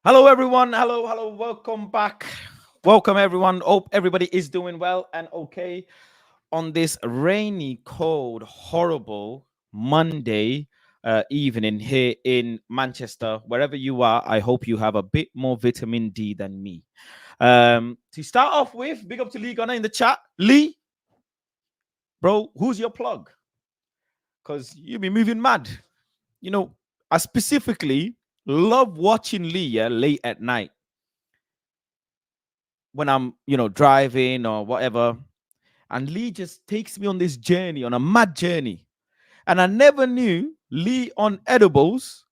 Hello, everyone. Hello. Welcome back. Welcome, everyone. Hope everybody is doing well and okay on this rainy, cold, horrible Monday evening here in Manchester. Wherever you are, I hope you have a bit more vitamin D than me. To start off with, big up to Lee Gunner in the chat. Lee, bro, who's your plug? Because you be moving mad. You know, I specifically love watching Lee late at night when I'm, driving or whatever. And Lee just takes me on this journey, on a mad journey. And I never knew Lee on edibles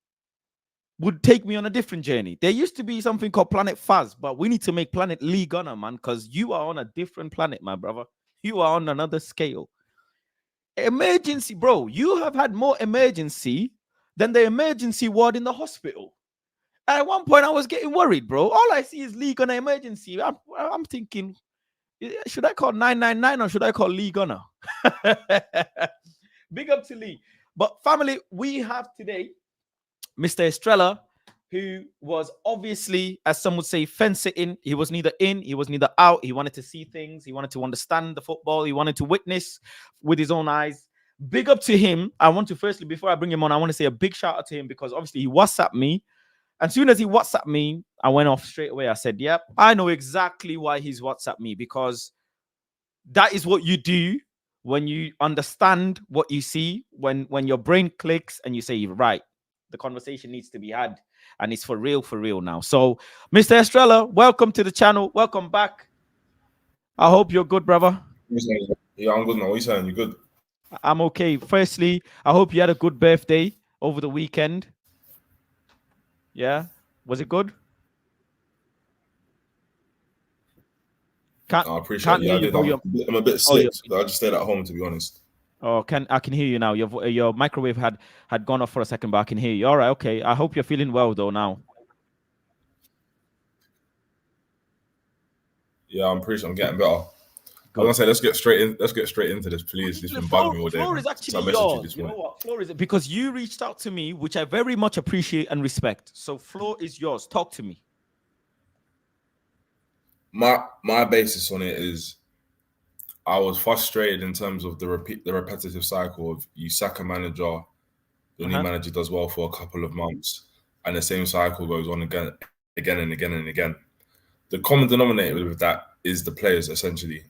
would take me on a different journey. There used to be something called Planet Faz, but we need to make Planet Lee Gunner, man, because you are on a different planet, my brother. You are on another scale. Emergency, bro. You have had more emergency than the emergency ward in the hospital. At one point, I was getting worried, bro. All I see is Lee Gunner emergency. I'm thinking, should I call 999 or should I call Lee Gunner? Big up to Lee. But family, we have today Mr. Estrella, who was obviously, as some would say, fence-sitting. He was neither in, he was neither out. He wanted to see things. He wanted to understand the football. He wanted to witness with his own eyes. Big up to him. I want to firstly, before I bring him on, I want to say a big shout out to him because obviously he WhatsApped me. And as soon as he WhatsApped me, I went off straight away. I said, yep, I know exactly why he's WhatsApped me, because that is what you do when you understand what you see, when your brain clicks and you say, right, the conversation needs to be had and it's for real now. So, Mr. Estrella, welcome to the channel. Welcome back. I hope you're good, brother. Yeah, I'm good now. What are you saying? You good? I'm okay. Firstly, I hope you had a good birthday over the weekend. Yeah? Was it good? I appreciate it. Yeah, I did. I'm a bit sick. So I just stayed at home, to be honest. Oh, I can hear you now. Your microwave had gone off for a second, but I can hear you. All right, okay. I hope you're feeling well though now. Yeah, I'm getting better. Good. I was gonna say let's get straight into this, please. It's been bugging me all day. Floor is actually yours. You know what? Floor is because you reached out to me, which I very much appreciate and respect. So floor is yours. Talk to me. My basis on it is I was frustrated in terms of the repetitive cycle of you sack a manager, the new manager does well for a couple of months, and the same cycle goes on again and again. The common denominator with that is the players, essentially.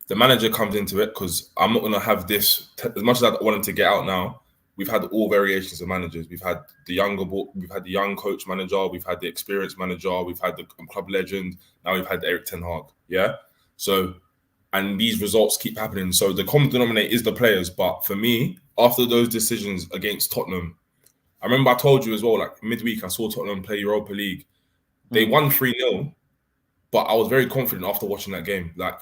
The manager comes into it because I'm not going to have this. As much as I wanted to get out now, we've had all variations of managers. We've had the young coach manager, we've had the experienced manager, we've had the club legend. Now we've had Eric Ten Hag. Yeah. So, and these results keep happening. So the common denominator is the players. But for me, after those decisions against Tottenham, I remember I told you as well, like midweek, I saw Tottenham play Europa League. They won 3-0, but I was very confident after watching that game. Like,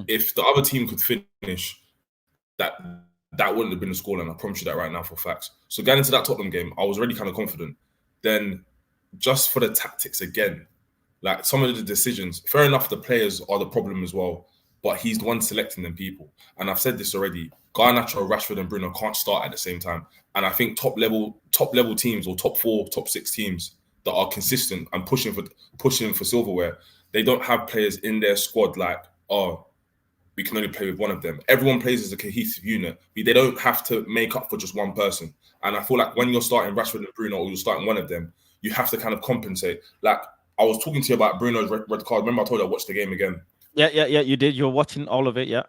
if the other team could finish, that wouldn't have been the scoreline. I promise you that right now for facts. So going into that Tottenham game, I was already kind of confident. Then just for the tactics again, like some of the decisions, fair enough, the players are the problem as well, but he's the one selecting them people. And I've said this already, Garnacho, Rashford and Bruno can't start at the same time. And I think top level teams or top 4, top 6 teams that are consistent and pushing for silverware, they don't have players in their squad like, oh, we can only play with one of them. Everyone plays as a cohesive unit. They don't have to make up for just one person. And I feel like when you're starting Rashford and Bruno or you're starting one of them, you have to kind of compensate. Like, I was talking to you about Bruno's red card. Remember I told you I watched the game again? Yeah, you did. You're watching all of it, yeah.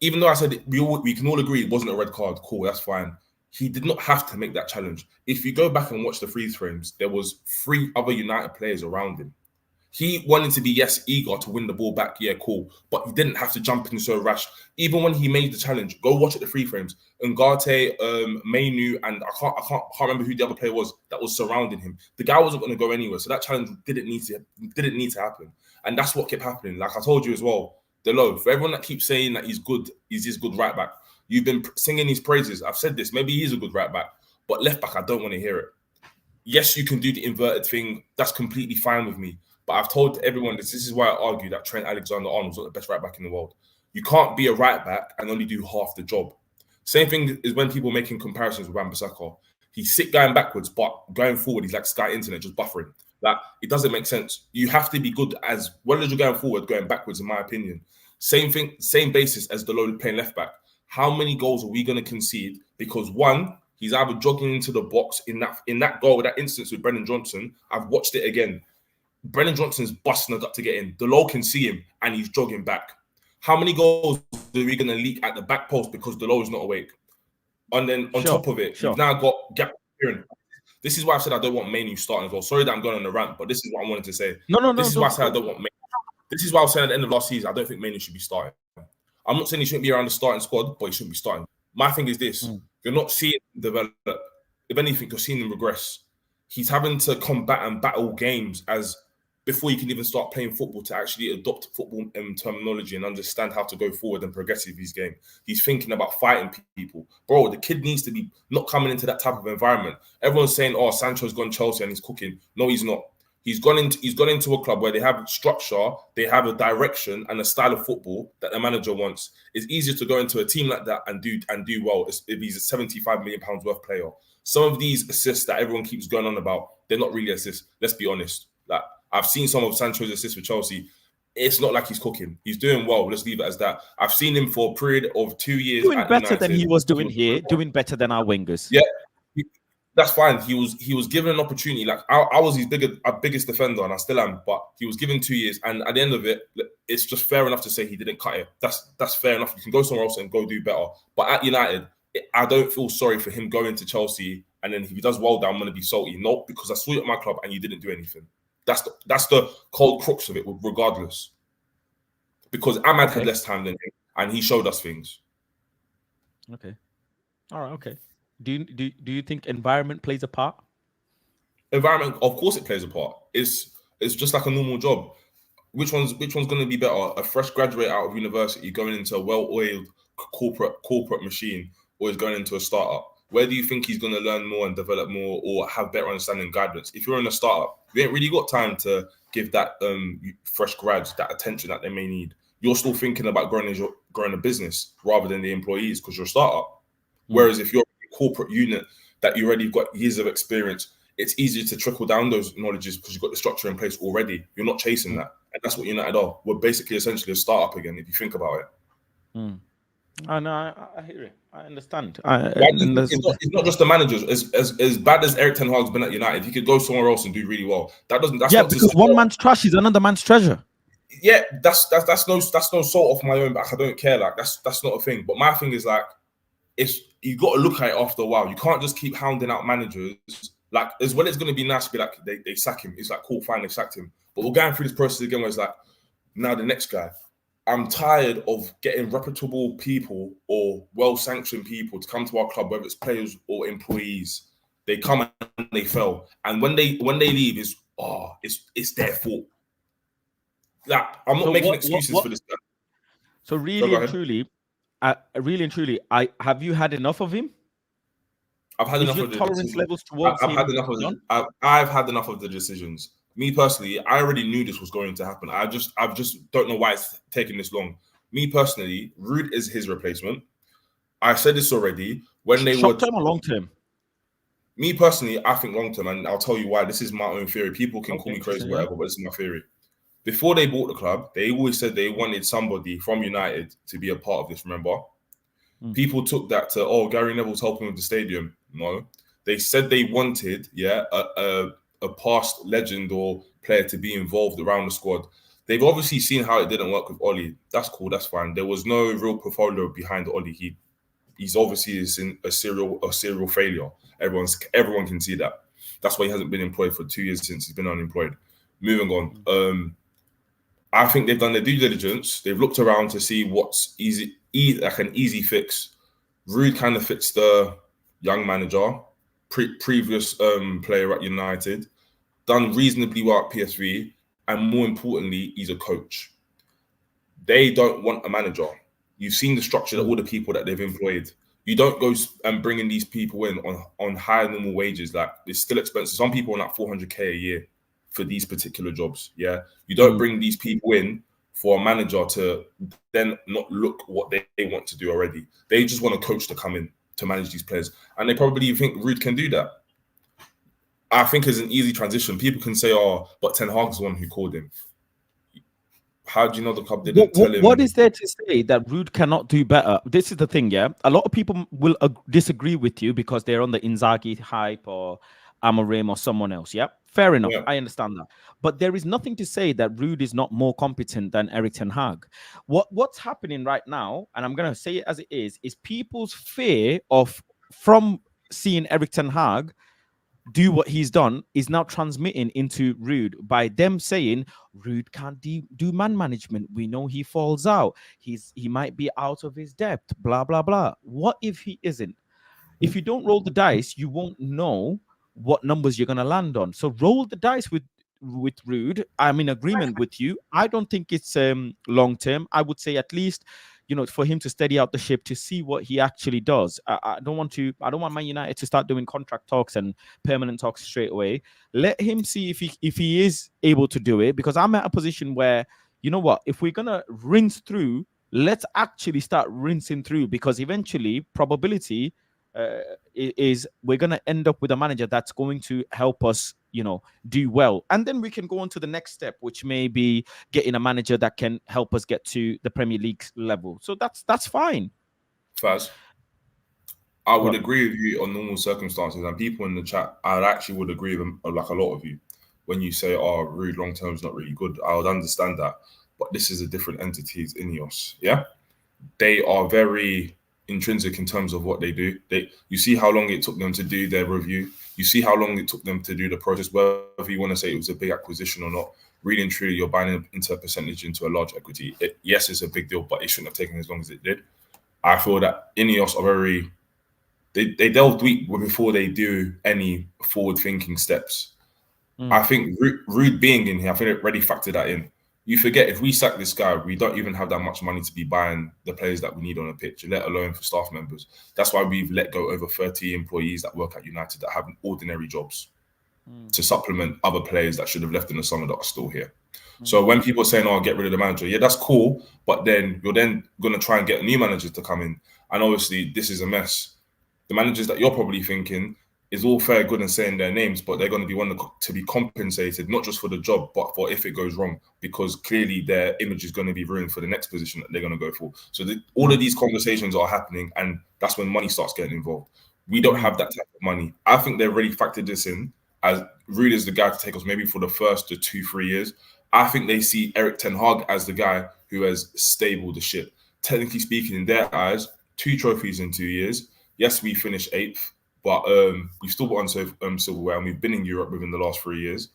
Even though I said we can all agree it wasn't a red card, cool, that's fine. He did not have to make that challenge. If you go back and watch the freeze frames, there was 3 other United players around him. He wanted to be, eager to win the ball back. Yeah, cool. But he didn't have to jump in so rash. Even when he made the challenge, go watch it the free frames. Ngate, Mainu, and I can't remember who the other player was that was surrounding him. The guy wasn't going to go anywhere. So that challenge didn't need to happen. And that's what kept happening. Like I told you as well, Delo, for everyone that keeps saying that he's good, he's his good right back. You've been singing his praises. I've said this. Maybe he's a good right back. But left back, I don't want to hear it. Yes, you can do the inverted thing. That's completely fine with me. But I've told everyone this is why I argue that Trent Alexander-Arnold's not the best right back in the world. You can't be a right back and only do half the job. Same thing is when people making comparisons with Wan-Bissaka. He's sick going backwards, but going forward, he's like Sky Internet, just buffering. Like, it doesn't make sense. You have to be good as well as you're going forward, going backwards, in my opinion. Same thing, same basis as Delon playing left back. How many goals are we going to concede? Because one, he's either jogging into the box in that goal, that instance with Brennan Johnson. I've watched it again. Brennan Johnson's busting a gut to get in. Delon can see him and he's jogging back. How many goals are we going to leak at the back post because Delon is not awake? And then on top of it, you've now got gap clearing. This is why I said I don't want Manu starting as well. Sorry that I'm going on a rant, but this is what I wanted to say. No. This is why I said I don't want Manu. This is why I was saying at the end of last season, I don't think Manu should be starting. I'm not saying he shouldn't be around the starting squad, but he shouldn't be starting. My thing is this. You're not seeing him develop. If anything, you're seeing him regress. He's having to combat and battle games as before you can even start playing football to actually adopt football terminology and understand how to go forward and progress with his game. He's thinking about fighting people. Bro, the kid needs to be not coming into that type of environment. Everyone's saying, oh, Sancho's gone Chelsea and he's cooking. No, he's not. He's gone into a club where they have structure, they have a direction and a style of football that the manager wants. It's easier to go into a team like that and do well if he's a £75 million worth player. Some of these assists that everyone keeps going on about, they're not really assists. Let's be honest. Like, I've seen some of Sancho's assists with Chelsea. It's not like he's cooking. He's doing well. Let's leave it as that. I've seen him for a period of 2 years. Doing better than he was doing here. Doing better than our wingers. Yeah, that's fine. He was given an opportunity. Like I was his biggest defender, and I still am. But he was given 2 years, and at the end of it, it's just fair enough to say he didn't cut it. That's fair enough. You can go somewhere else and go do better. But at United, I don't feel sorry for him going to Chelsea, and then if he does well, I'm going to be salty. No, because I saw you at my club and you didn't do anything. That's the cold crux of it, regardless. Because Ahmad had less time than him, and he showed us things. Okay, all right, okay. Do you think environment plays a part? Environment, of course, it plays a part. It's just like a normal job. Which one's going to be better? A fresh graduate out of university going into a well-oiled corporate machine, or is going into a startup? Where do you think he's going to learn more and develop more, or have better understanding and guidance? If you're in a startup, you ain't really got time to give that fresh grads that attention that they may need. You're still thinking about growing a business rather than the employees because you're a startup. Whereas if you're a corporate unit that you already got years of experience, it's easier to trickle down those knowledges because you've got the structure in place already. You're not chasing that. And that's what United are. We're basically essentially a startup again, if you think about it. I know, I hear it. I understand. It's not just the managers. As bad as Eric Ten Hag's been at United, he could go somewhere else and do really well. That's because one man's trash is another man's treasure. Yeah, that's no salt off my own back. I don't care. Like that's not a thing. But my thing is like, you got to look at it after a while. You can't just keep hounding out managers. Like, as well, it's going to be nice to be like they sack him. It's like, cool, fine, they sacked him. But we're going through this process again where it's like, now the next guy. I'm tired of getting reputable people or well-sanctioned people to come to our club, whether it's players or employees. They come and they fail, and when they leave, it's their fault. Like, I'm not making excuses for this. So really and truly, have you had enough of him? I've had enough of the tolerance levels towards him. I've had enough of the decisions. Me personally, I already knew this was going to happen. I just don't know why it's taking this long. Me personally, Ruud is his replacement. I said this already. Short term or long term? Me personally, I think long term, and I'll tell you why. This is my own theory. People can call me crazy, whatever, but this is my theory. Before they bought the club, they always said they wanted somebody from United to be a part of this. Remember, people took that to Gary Neville's helping with the stadium. No, they said they wanted a past legend or player to be involved around the squad. They've obviously seen how it didn't work with Oli. That's cool. That's fine. There was no real portfolio behind Oli. He's obviously a serial failure. Everyone can see that. That's why he hasn't been employed for 2 years since he's been unemployed. Moving on. I think they've done their due diligence. They've looked around to see what's like an easy fix. Ruud kind of fits the young manager, previous player at United, done reasonably well at PSV, and more importantly, he's a coach. They don't want a manager. You've seen the structure of all the people that they've employed. You don't go and bring in these people in on high normal wages. Like, it's still expensive. Some people are like 400k a year for these particular jobs. Yeah, you don't bring these people in for a manager to then not look what they want to do already. They just want a coach to come in to manage these players, and they probably think Ruud can do that. I think it's an easy transition. People can say, "Oh, but Ten Hag's the one who called him." How do you know the club didn't tell him? What is there to say that Ruud cannot do better? This is the thing, yeah. A lot of people will disagree with you because they're on the Inzaghi hype or Amorim or someone else. Yeah, fair enough. Yeah. I understand that. But there is nothing to say that Ruud is not more competent than Erik Ten Hag. What's happening right now, and I'm gonna say it as it is people's fear from seeing Erik Ten Hag do what he's done is now transmitting into Ruud by them saying Ruud can't do man management. We know he falls out. He might be out of his depth. Blah blah blah. What if he isn't? If you don't roll the dice, you won't know what numbers you're gonna land on. So roll the dice with Ruud. I'm in agreement with you. I don't think it's long term. I would say at least, for him to steady out the ship to see what he actually does. I don't want Man United to start doing contract talks and permanent talks straight away. Let him see if he is able to do it, because I'm at a position where, you know what, if we're gonna rinse through, let's actually start rinsing through, because eventually probability is we're going to end up with a manager that's going to help us, do well. And then we can go on to the next step, which may be getting a manager that can help us get to the Premier League level. So that's fine. Faz, I would agree with you on normal circumstances, and people in the chat, I actually would agree with them, like a lot of you, when you say, "Oh, Ruud long term is not really good." I would understand that, but this is a different entity. It's INEOS, yeah. They are very intrinsic in terms of what they do. You see how long it took them to do their review. You see how long it took them to do the process. Whether you want to say it was a big acquisition or not, really and truly, you're buying into a percentage into a large equity. Yes, it's a big deal, but it shouldn't have taken as long as it did. I feel that INEOS are very. They delve deep before they do any forward-thinking steps. I think Ruud being in here, I think it already factored that in. You forget, if we sack this guy, we don't even have that much money to be buying the players that we need on a pitch, let alone for staff members. That's why we've let go over 30 employees that work at United that have ordinary jobs to supplement other players that should have left in the summer that are still here. So when people are saying, "Oh, get rid of the manager," yeah, that's cool. But then you're then going to try and get new managers to come in. And obviously, this is a mess. The managers that you're probably thinking is all fair, good and saying their names, but they're going to be one to be compensated, not just for the job, but for if it goes wrong, because clearly their image is going to be ruined for the next position that they're going to go for. So all of these conversations are happening, and that's when money starts getting involved. We don't have that type of money. I think they've already factored this in, as Ruud is the guy to take us maybe for the first 2-3 years. I think they see Erik Ten Hag as the guy who has stabled the ship. Technically speaking, in their eyes, 2 trophies in 2 years. Yes, we finished 8th. But we've still got silverware, and we've been in Europe within the last 3 years.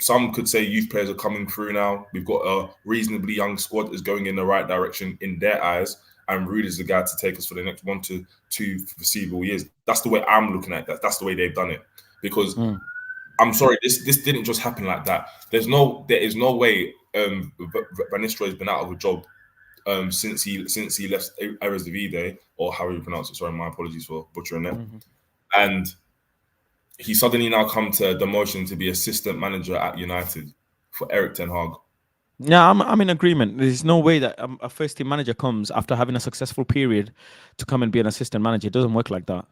Some could say youth players are coming through now. We've got a reasonably young squad that is going in the right direction in their eyes, and Ruud is the guy to take us for the next 1 to 2 foreseeable years. That's the way I'm looking at that. That's the way they've done it. Because I'm sorry, this didn't just happen like that. There is no way Van Nistelrooy has been out of a job since he left Eredivisie, or how you pronounce it. Sorry, my apologies for butchering it. And he suddenly now come to demotion to be assistant manager at United for Erik Ten Hag. Yeah, I'm in agreement. There's no way that a first team manager comes after having a successful period to come and be an assistant manager. It doesn't work like that.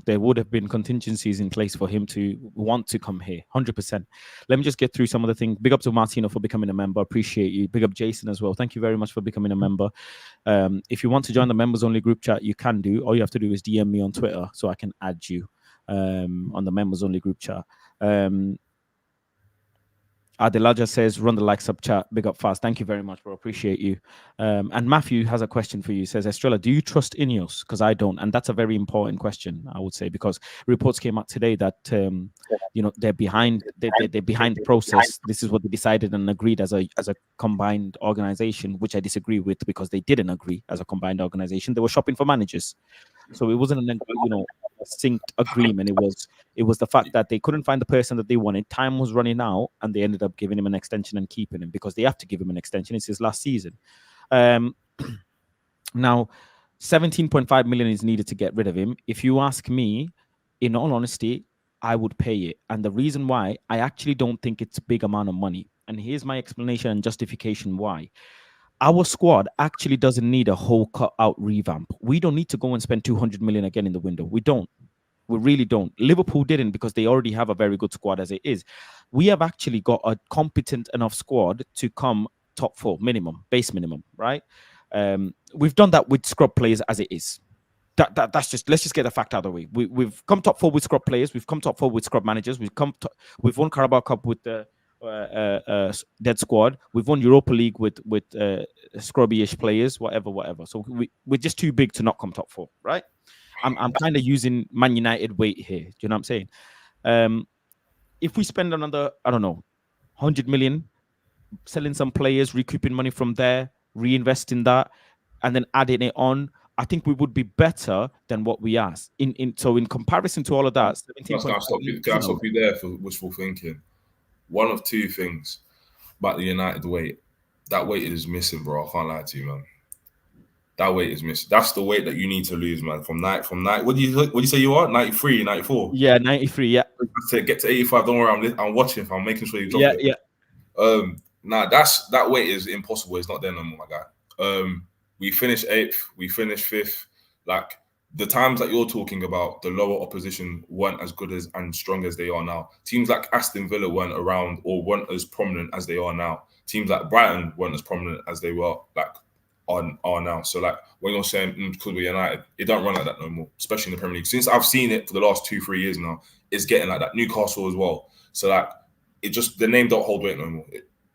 There would have been contingencies in place for him to want to come here, 100%. Let me just get through some of the things. Big up to Martino for becoming a member. Appreciate you. Big up Jason as well. Thank you very much for becoming a member. If you want to join the members only group chat, you can do. All you have to do is DM me on Twitter so I can add you on the members only group chat. Adelaja says, "Run the like sub chat. Big up fast." Thank you very much, bro. Appreciate you. And Matthew has a question for you. He says, "Estrella, do you trust INEOS? Because I don't." And that's a very important question, I would say, because reports came out today that they're behind. They're behind the process. This is what they decided and agreed as a combined organization, which I disagree with, because they didn't agree as a combined organization. They were shopping for managers, so it wasn't a synced agreement. It was the fact that they couldn't find the person that they wanted. Time was running out, and they ended up giving him an extension and keeping him, because they have to give him an extension. It's his last season. Now, 17.5 million is needed to get rid of him. If you ask me, in all honesty, I would pay it. And the reason why, I actually don't think it's a big amount of money. And here's my explanation and justification why. Our squad actually doesn't need a whole cut-out revamp. We don't need to go and spend 200 million again in the window. We don't. We really don't. Liverpool didn't because they already have a very good squad as it is. We have actually got a competent enough squad to come top 4 minimum, base minimum, right? We've done that with scrub players as it is. That's just, let's just get the fact out of the way. We've come top 4 with scrub players. We've come top 4 with scrub managers. We've won Carabao Cup with the dead squad. We've won Europa League with scrubby-ish players, whatever. So we're just too big to not come top 4, right? I'm kind of using Man United weight here. Do you know what I'm saying? If we spend another, I don't know, 100 million, selling some players, recouping money from there, reinvesting that, and then adding it on, I think we would be better than what we are. So in comparison to all of that, 17. Can I stop you there for wishful thinking? One of two things about the United weight. That weight is missing, bro. I can't lie to you, man. That weight is missing. That's the weight that you need to lose, man. From night. What do you say you are? 93, 94? Yeah, 93, yeah. To get to 85, don't worry, I'm watching. I'm making sure you drop it. Yeah. That weight is impossible. It's not there no more, my guy. We finished 8th, we finished 5th. Like, the times that you're talking about, the lower opposition weren't as good as and strong as they are now. Teams like Aston Villa weren't around or weren't as prominent as they are now. Teams like Brighton weren't as prominent as they were are now. So like when you're saying because we're United, it don't run like that no more, especially in the Premier League. Since I've seen it for the last 2-3 years now, it's getting like that. Newcastle as well. So like it just, the name don't hold weight no more.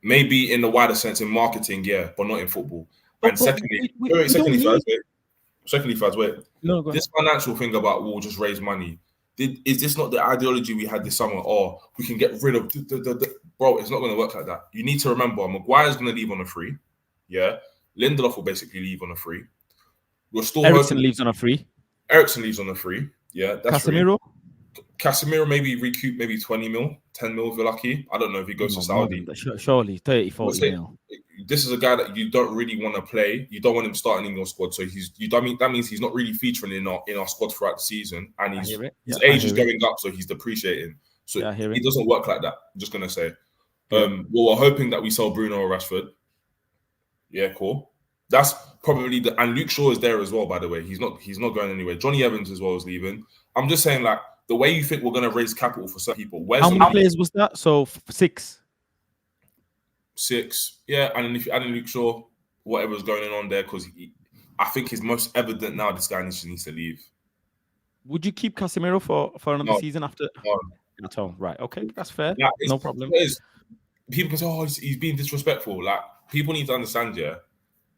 Maybe in the wider sense in marketing, yeah, but not in football. And secondly, Faz, wait. No, this financial thing about we'll just raise money. Is this not the ideology we had this summer? Or we can get rid of bro? It's not going to work like that. You need to remember, Maguire's going to leave on a free. Yeah, Lindelof will basically leave on a free. We're still Eriksen leaves on a free. Eriksen leaves on a free. Yeah, that's Casemiro. Free. Casemiro maybe recoup maybe 20 mil, 10 mil if you're lucky. I don't know if he goes to Saudi. Surely 30, 40 mil. This is a guy that you don't really want to play. You don't want him starting in your squad. So that means he's not really featuring in our squad throughout the season. And his age is going up, so he's depreciating. So he doesn't work like that. I'm just gonna say. Well, we're hoping that we sell Bruno or Rashford. Yeah, cool. That's probably and Luke Shaw is there as well, by the way. He's not going anywhere. Johnny Evans as well is leaving. I'm just saying, like, the way you think we're going to raise capital for certain people. How many players was that? So 6. 6, yeah. And then if you add in Luke Shaw, whatever's going on there, because I think it's most evident now this guy needs to leave. Would you keep Casemiro for another season after? No. Right. Okay, that's fair. Yeah, no problem. People can say, "Oh, he's being disrespectful." Like, people need to understand, yeah.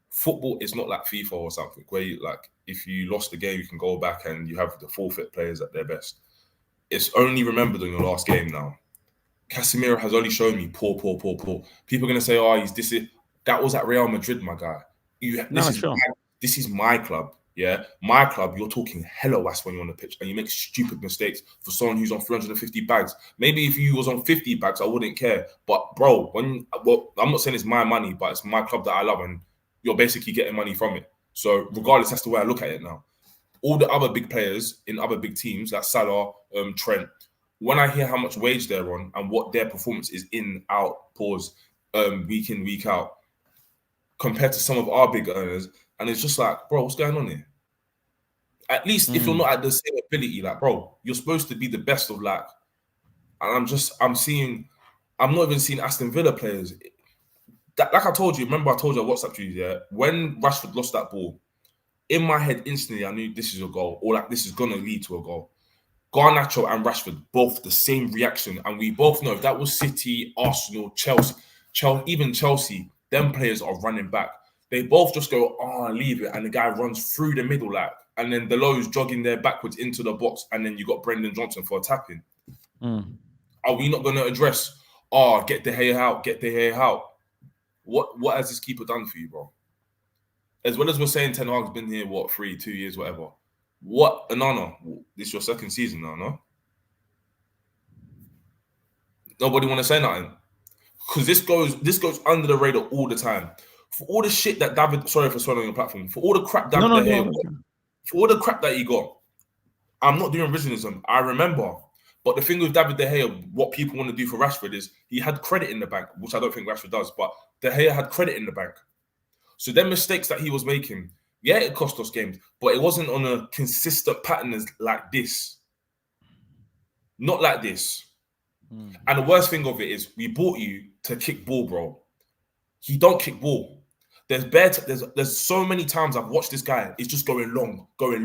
Football is not like FIFA or something where if you lost the game, you can go back and you have the forfeit players at their best. It's only remembered on your last game now. Casemiro has only shown me poor. People are going to say, oh, that was at Real Madrid, my guy. This is my club, yeah? My club, you're talking hella wass when you're on the pitch and you make stupid mistakes for someone who's on 350 bags. Maybe if you was on 50 bags, I wouldn't care. But, bro, I'm not saying it's my money, but it's my club that I love and you're basically getting money from it. So regardless, that's the way I look at it now. All the other big players in other big teams, like Salah, Trent, when I hear how much wage they're on and what their performance is in, out, pause, week in, week out, compared to some of our big earners, and it's just like, bro, what's going on here? At least if you're not at the same ability, like, bro, you're supposed to be the best of and I'm not even seeing Aston Villa players. Like I told you, remember I told you I WhatsApped you, yeah? When Rashford lost that ball, in my head, instantly, I knew this is a goal, or like this is going to lead to a goal. Garnacho and Rashford, both the same reaction. And we both know if that was City, Arsenal, Chelsea, even Chelsea, them players are running back. They both just go, leave it. And the guy runs through the middle, and then Deleu's jogging there backwards into the box. And then you got Brendan Johnson for a tap-in. Are we not going to address, get the hair out? What has this keeper done for you, bro? As well as we're saying Ten Hag's been here, 2 years, whatever. No. This is your second season now, no? Nobody want to say nothing. Because this goes under the radar all the time. For all the shit that David, sorry for swallowing your platform, for all the crap for all the crap that he got, I'm not doing revisionism. I remember. But the thing with David De Gea, what people want to do for Rashford is he had credit in the bank, which I don't think Rashford does, but De Gea had credit in the bank. So them mistakes that he was making, yeah, it cost us games, but it wasn't on a consistent pattern like this. Not like this. And the worst thing of it is we bought you to kick ball, bro. He don't kick ball. There's so many times I've watched this guy. It's just going long. I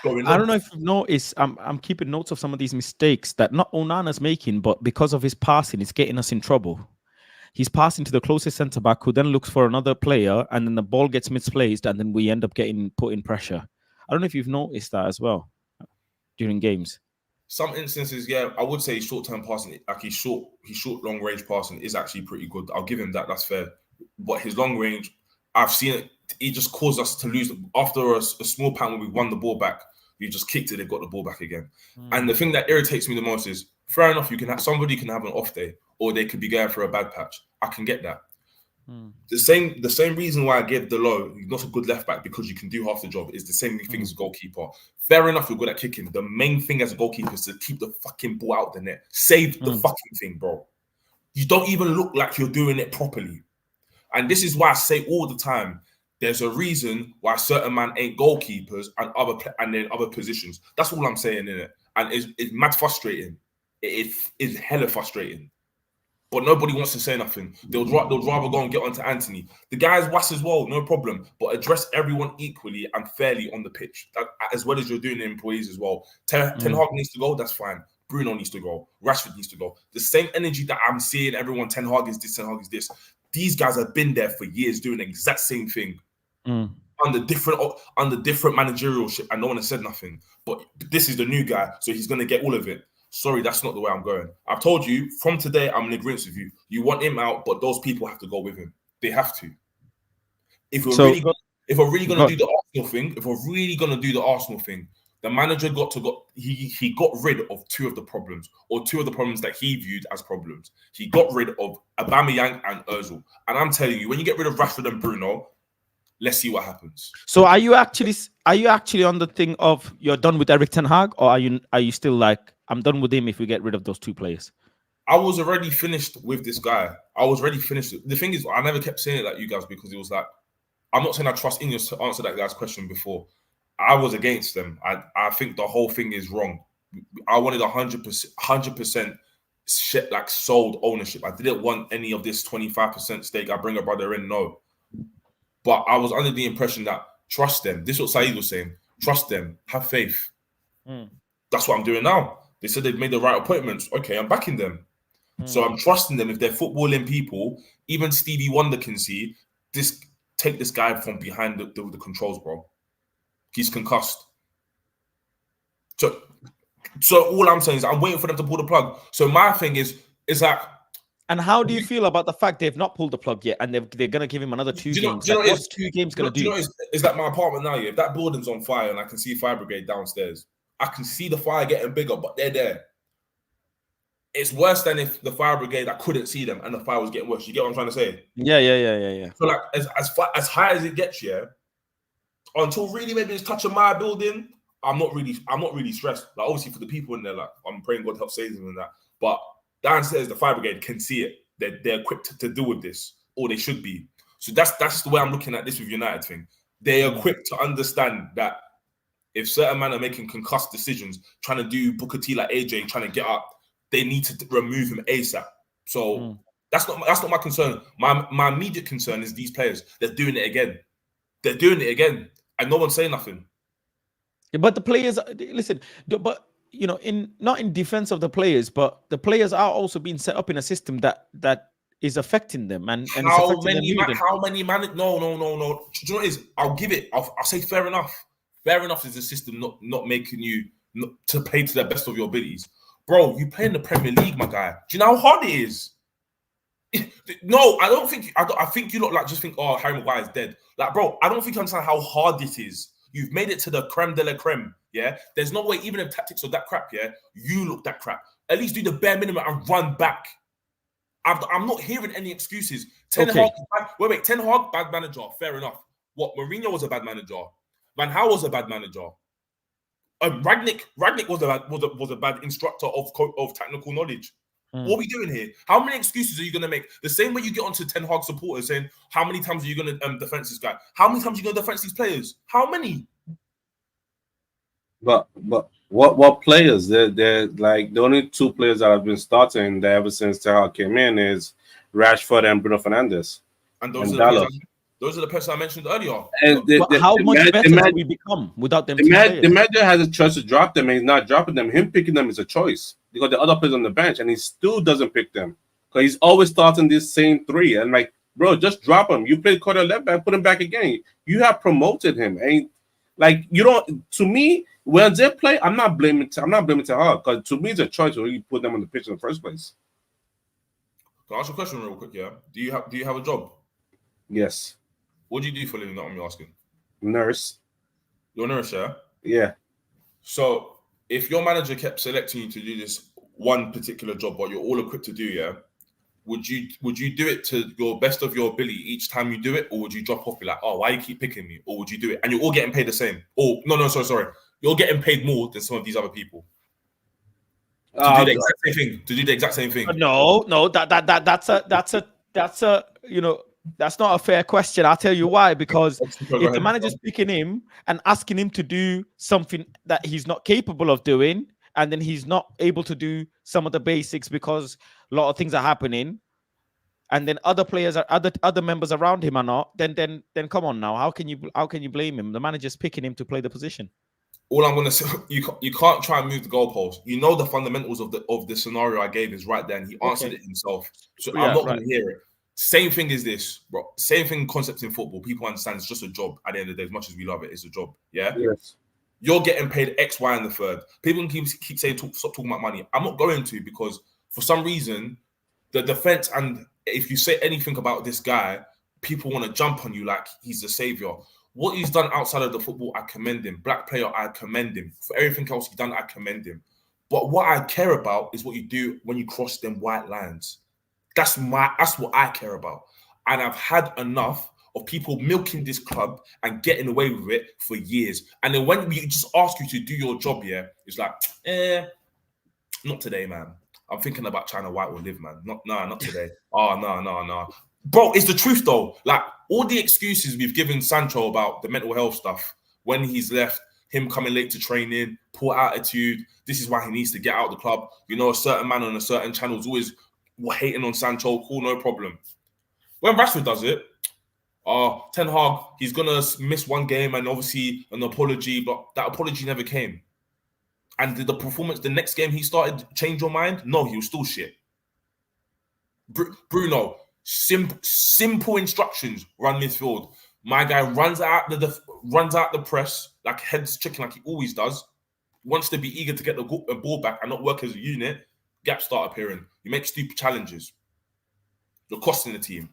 don't know if you've noticed. I'm keeping notes of some of these mistakes that not Onana's making, but because of his passing, it's getting us in trouble. He's passing to the closest centre back, who then looks for another player, and then the ball gets misplaced, and then we end up getting put in pressure. I don't know if you've noticed that as well during games. Some instances, yeah, I would say short-term passing, like his short long-range passing is actually pretty good. I'll give him that. That's fair. But his long range, I've seen it. It just caused us to lose after a small pan when we won the ball back. We just kicked it. They've got the ball back again. And the thing that irritates me the most is, fair enough, somebody can have an off day, or they could be going for a bad patch. I can get that. The same reason why I give Delo not a good left back, because you can do half the job, is the same thing as a goalkeeper. Fair enough, you're good at kicking. The main thing as a goalkeeper is to keep the fucking ball out the net. Save the fucking thing, bro. You don't even look like you're doing it properly. And this is why I say all the time, there's a reason why certain man ain't goalkeepers and then other positions. That's all I'm saying, innit? And it's mad frustrating. It is hella frustrating. But nobody wants to say nothing. They'll rather go and get onto Anthony. The guy's was as well, no problem. But address everyone equally and fairly on the pitch, as well as you're doing the employees as well. Ten Hag needs to go, that's fine. Bruno needs to go. Rashford needs to go. The same energy that I'm seeing everyone, Ten Hag is this, Ten Hag is this. These guys have been there for years doing the exact same thing. Under different managerialship, and no one has said nothing. But this is the new guy, so he's going to get all of it. Sorry, that's not the way I'm going. I've told you, from today, I'm in agreement with you. You want him out, but those people have to go with him. They have to. If we're really going to do the Arsenal thing, the manager he got rid of two of the problems that he viewed as problems. He got rid of Aubameyang and Ozil. And I'm telling you, when you get rid of Rashford and Bruno, let's see what happens. So are you actually on the thing of you're done with Erik Ten Hag, or are you still like, I'm done with him if we get rid of those two players? I was already finished with this guy. I was already finished. The thing is, I never kept saying it like you guys, because it was like, I'm not saying I trust INEOS to answer that guy's question before. I was against them. I think the whole thing is wrong. I wanted 100% like sold ownership. I didn't want any of this 25% stake. I bring a brother in, no. But I was under the impression that trust them. This is what Saeed was saying. Trust them. Have faith. That's what I'm doing now. They said they've made the right appointments. Okay, I'm backing them. So I'm trusting them. If they're footballing people, even Stevie Wonder can see this. Take this guy from behind the controls, bro. He's concussed. So all I'm saying is I'm waiting for them to pull the plug. So my thing is like. And how do you feel about the fact they've not pulled the plug yet, and they're going to give him another 2 games? What's 2 games going to do? It's like my apartment now. Yeah, if that building's on fire and I can see fire brigade downstairs, I can see the fire getting bigger, but they're there. It's worse than if the fire brigade, I couldn't see them and the fire was getting worse. You get what I'm trying to say? Yeah. So like as high as it gets, yeah, until really maybe it's touching my building, I'm not really stressed. Like obviously for the people in there, like I'm praying God help save them and that. But downstairs, the fire brigade can see it. They're equipped to deal with this, or they should be. So that's the way I'm looking at this with United thing. They're equipped to understand that if certain men are making concussed decisions, trying to do Booker T like AJ, trying to get up, they need to remove him ASAP. So that's not my concern. My immediate concern is these players. They're doing it again. And no one's saying nothing. But the players, listen, but you know, not in defense of the players, but the players are also being set up in a system that is affecting them. And how many man? No. Do you know what it is? I'll say fair enough. Fair enough is the system not making you to play to the best of your abilities. Bro, you play in the Premier League, my guy. Do you know how hard it is? No, I don't think. I think you lot like just think, oh, Harry Maguire is dead. Like, bro, I don't think you understand how hard it is. You've made it to the creme de la creme. Yeah, there's no way, even if tactics are that crap. Yeah, you look that crap. At least do the bare minimum and run back. I'm not hearing any excuses. Ten Hag, Ten Hag, bad manager. Fair enough. What, Mourinho was a bad manager. Van Gaal was a bad manager. Ragnick was a bad instructor of technical knowledge. What are we doing here? How many excuses are you going to make? The same way you get onto Ten Hag supporters saying, how many times are you going to defense this guy? How many times are you going to defense these players? How many? But What players? They're like the only two players that have been starting there ever since Ten Hag came in is Rashford and Bruno Fernandes And those and are the players. Dallas. Those are the players I mentioned earlier. And But how much better do we become without them two the players? manager has a choice to drop them, and he's not dropping them. Him picking them is a choice because the other players on the bench, and he still doesn't pick them because he's always starting these same three. And like, bro, just drop him. You play quarter left back, put him back again. You have promoted him, and like you don't. To me, when they play, I'm not blaming Ten Hag because to me it's a choice when you put them on the pitch in the first place. Can I ask you a question real quick? Yeah. Do you have a job? Yes, What do you do for a living? Not me asking. nurse. You're a nurse, yeah. Yeah, So if your manager kept selecting you to do this one particular job, what you're all equipped to do, yeah, would you do it to your best of your ability each time you do it, or would you drop off, be like, oh, why you keep picking me, or would you do it and you're all getting paid the same? Oh, no, sorry, you're getting paid more than some of these other people to do the exact same thing. To do the exact same thing. No, that's a that's not a fair question. I'll tell you why. Because if the manager's picking him and asking him to do something that he's not capable of doing, and then he's not able to do some of the basics because a lot of things are happening, and then other players are other members around him are not, then come on now. How can you blame him? The manager's picking him to play the position. All I'm gonna say, you can't try and move the goalpost. You know the fundamentals of the scenario I gave is right there, and he answered it himself. So I'm not gonna hear it. Same thing as this, bro. Same thing concept in football. People understand it's just a job at the end of the day. As much as we love it, it's a job. Yeah. Yes. You're getting paid X, Y, and the third. People can keep saying stop talking about money. I'm not going to, because for some reason, the defense, and if you say anything about this guy, people want to jump on you like he's the savior. What he's done outside of the football, I commend him. Black player, I commend him. For everything else he's done, I commend him. But what I care about is what you do when you cross them white lines. That's what I care about. And I've had enough of people milking this club and getting away with it for years. And then when we just ask you to do your job, yeah, it's like, not today, man. I'm thinking about China White will live, man. Not today. Oh, no. Bro, it's the truth, though. Like, all the excuses we've given Sancho about the mental health stuff, when he's left, him coming late to training, poor attitude, this is why he needs to get out of the club. You know, a certain man on a certain channel is always hating on Sancho, cool, no problem. When Rashford does it, Ten Hag, he's going to miss one game and obviously an apology, but that apology never came. And did the performance the next game he started change your mind? No, he was still shit. Bruno, simple instructions, run midfield. My guy runs out the press, like heads chicken, like he always does. Wants to be eager to get the ball back and not work as a unit. Gaps start appearing. You make stupid challenges. You're costing the team.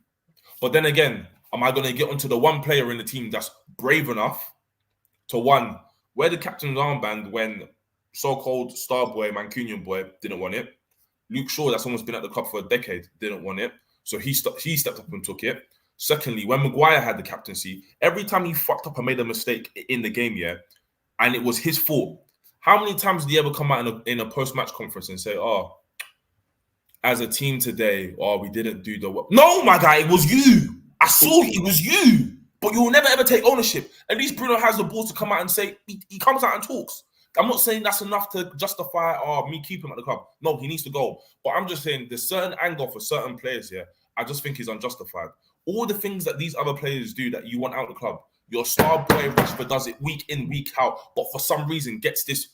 But then again, am I going to get onto the one player in the team that's brave enough to wear the captain's armband when so-called star boy, Mancunian boy, didn't want it? Luke Shaw, that's almost been at the club for a decade, didn't want it. So he stepped up and took it. Secondly, when Maguire had the captaincy, every time he fucked up and made a mistake in the game, yeah, and it was his fault, how many times did he ever come out in a post-match conference and say, as a team today, we didn't do the work? No, my guy, it was you. I saw it was you. But you will never, ever take ownership. At least Bruno has the balls to come out and say, he comes out and talks. I'm not saying that's enough to justify me keeping him at the club. No, he needs to go. But I'm just saying there's certain angle for certain players here. I just think is unjustified. All the things that these other players do that you want out of the club, your star boy Rashford does it week in, week out, but for some reason gets this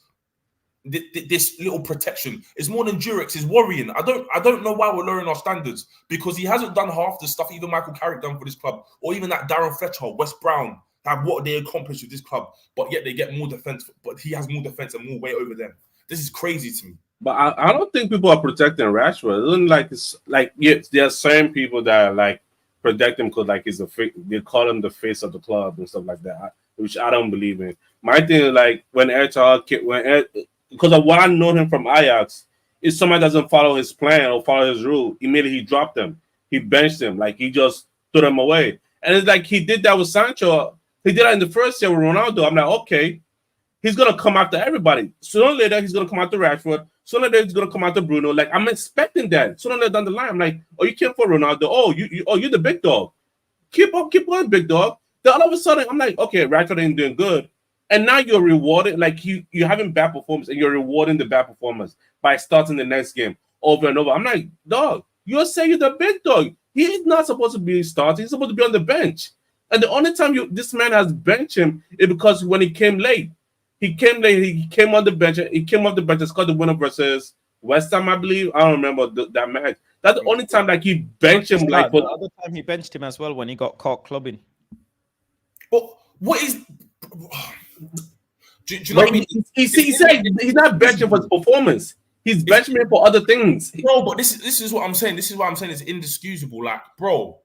little protection. It's more than Durex, is worrying. I don't know why we're lowering our standards, because he hasn't done half the stuff even Michael Carrick done for this club, or even that Darren Fletcher, West Brown, what they accomplished with this club, but yet they get more defense, but he has more defense and more weight over them. This is crazy to me. But I don't think people are protecting Rashford. It isn't like yes, there are certain people that like protect him because like he's they call him the face of the club and stuff like that, which I don't believe in. My thing is like because of what I know him from Ajax, if somebody doesn't follow his plan or follow his rule, immediately he dropped him. He benched him. Like he just threw him away. And it's like he did that with Sancho. He did that in the first year with Ronaldo. I'm like, okay, he's gonna come after everybody. Sooner or later, he's gonna come after Rashford. Sooner or later, he's gonna come after Bruno. Like I'm expecting that. Sooner or later down the line, I'm like, oh, you came for Ronaldo. Oh, you're the big dog. Keep going, big dog. Then all of a sudden, I'm like, okay, Rashford ain't doing good. And now you're rewarding, like you're having bad performance, and you're rewarding the bad performance by starting the next game over and over. I'm like, dog, you're saying you're the big dog. He's not supposed to be starting. He's supposed to be on the bench. And the only time this man has benched him is because when he came late. He came late. He came on the bench. He came off the bench and scored the winner versus West Ham, I believe. I don't remember that match. That's the only time like he benched him. Like, the other time he benched him as well when he got caught clubbing. But what is? Do you know what I mean? He said he's not benching for his performance. He's benching him for other things. Bro, but this is what I'm saying. This is what I'm saying. It's inexcusable. Like, bro,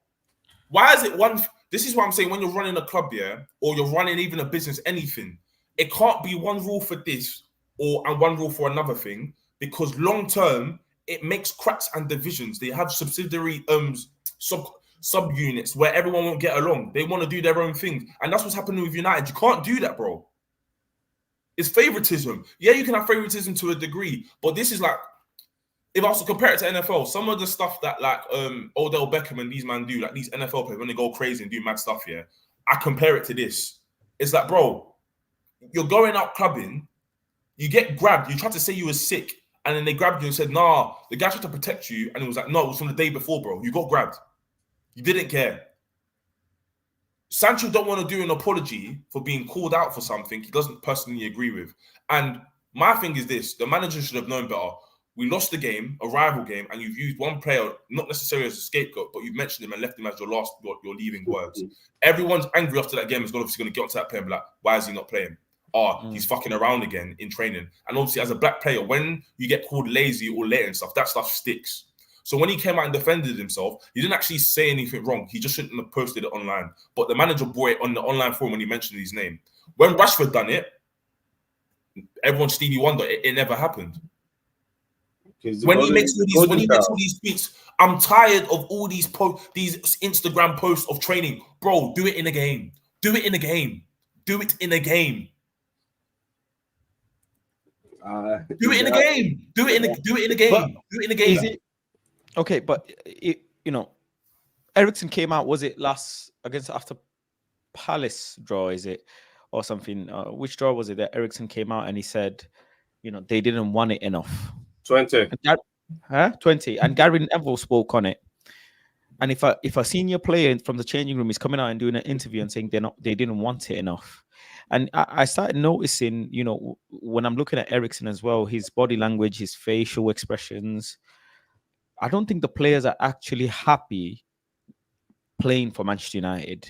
why is it one? This is what I'm saying. When you're running a club, yeah, or you're running even a business, anything, it can't be one rule for this and one rule for another thing, because long term it makes cracks and divisions. They have subsidiary sub units where everyone won't get along. They want to do their own thing, and that's what's happening with United. You can't do that, bro. It's favoritism. Yeah, you can have favoritism to a degree, but this is like, if I was to compare it to NFL, some of the stuff that like Odell Beckham and these men do, like these NFL players when they go crazy and do mad stuff, yeah, I compare it to this. It's like, bro, you're going out clubbing, you get grabbed, you tried to say you were sick, and then they grabbed you and said, nah, the guy tried to protect you, and it was like, no, it was from the day before, bro. You got grabbed. You didn't care. Sancho don't want to do an apology for being called out for something he doesn't personally agree with. And my thing is this, the manager should have known better. We lost the game, a rival game, and you've used one player, not necessarily as a scapegoat, but you've mentioned him and left him as your leaving words. Everyone's angry after that game is obviously going to get onto that player and be like, why is he not playing? He's fucking around again in training. And obviously, as a black player, when you get called lazy or late and stuff, that stuff sticks. So when he came out and defended himself, he didn't actually say anything wrong. He just shouldn't have posted it online. But the manager brought it on the online forum when he mentioned his name. When Rashford done it, everyone Stevie Wonder, it never happened. When he makes all these tweets, I'm tired of all these these Instagram posts of training. Bro, do it in a game. Do it in a game. Do it in a game. Do it in a game. Do it in a game. Do it in a game. Okay, but Eriksen came out. Was it after Palace draw? Is it or something? Which draw was it that Eriksen came out and he said, they didn't want it enough. 20. 20. And Gary Neville spoke on it. And if a senior player from the changing room is coming out and doing an interview and saying they didn't want it enough, and I started noticing, when I'm looking at Eriksen as well, his body language, his facial expressions. I don't think the players are actually happy playing for Manchester United.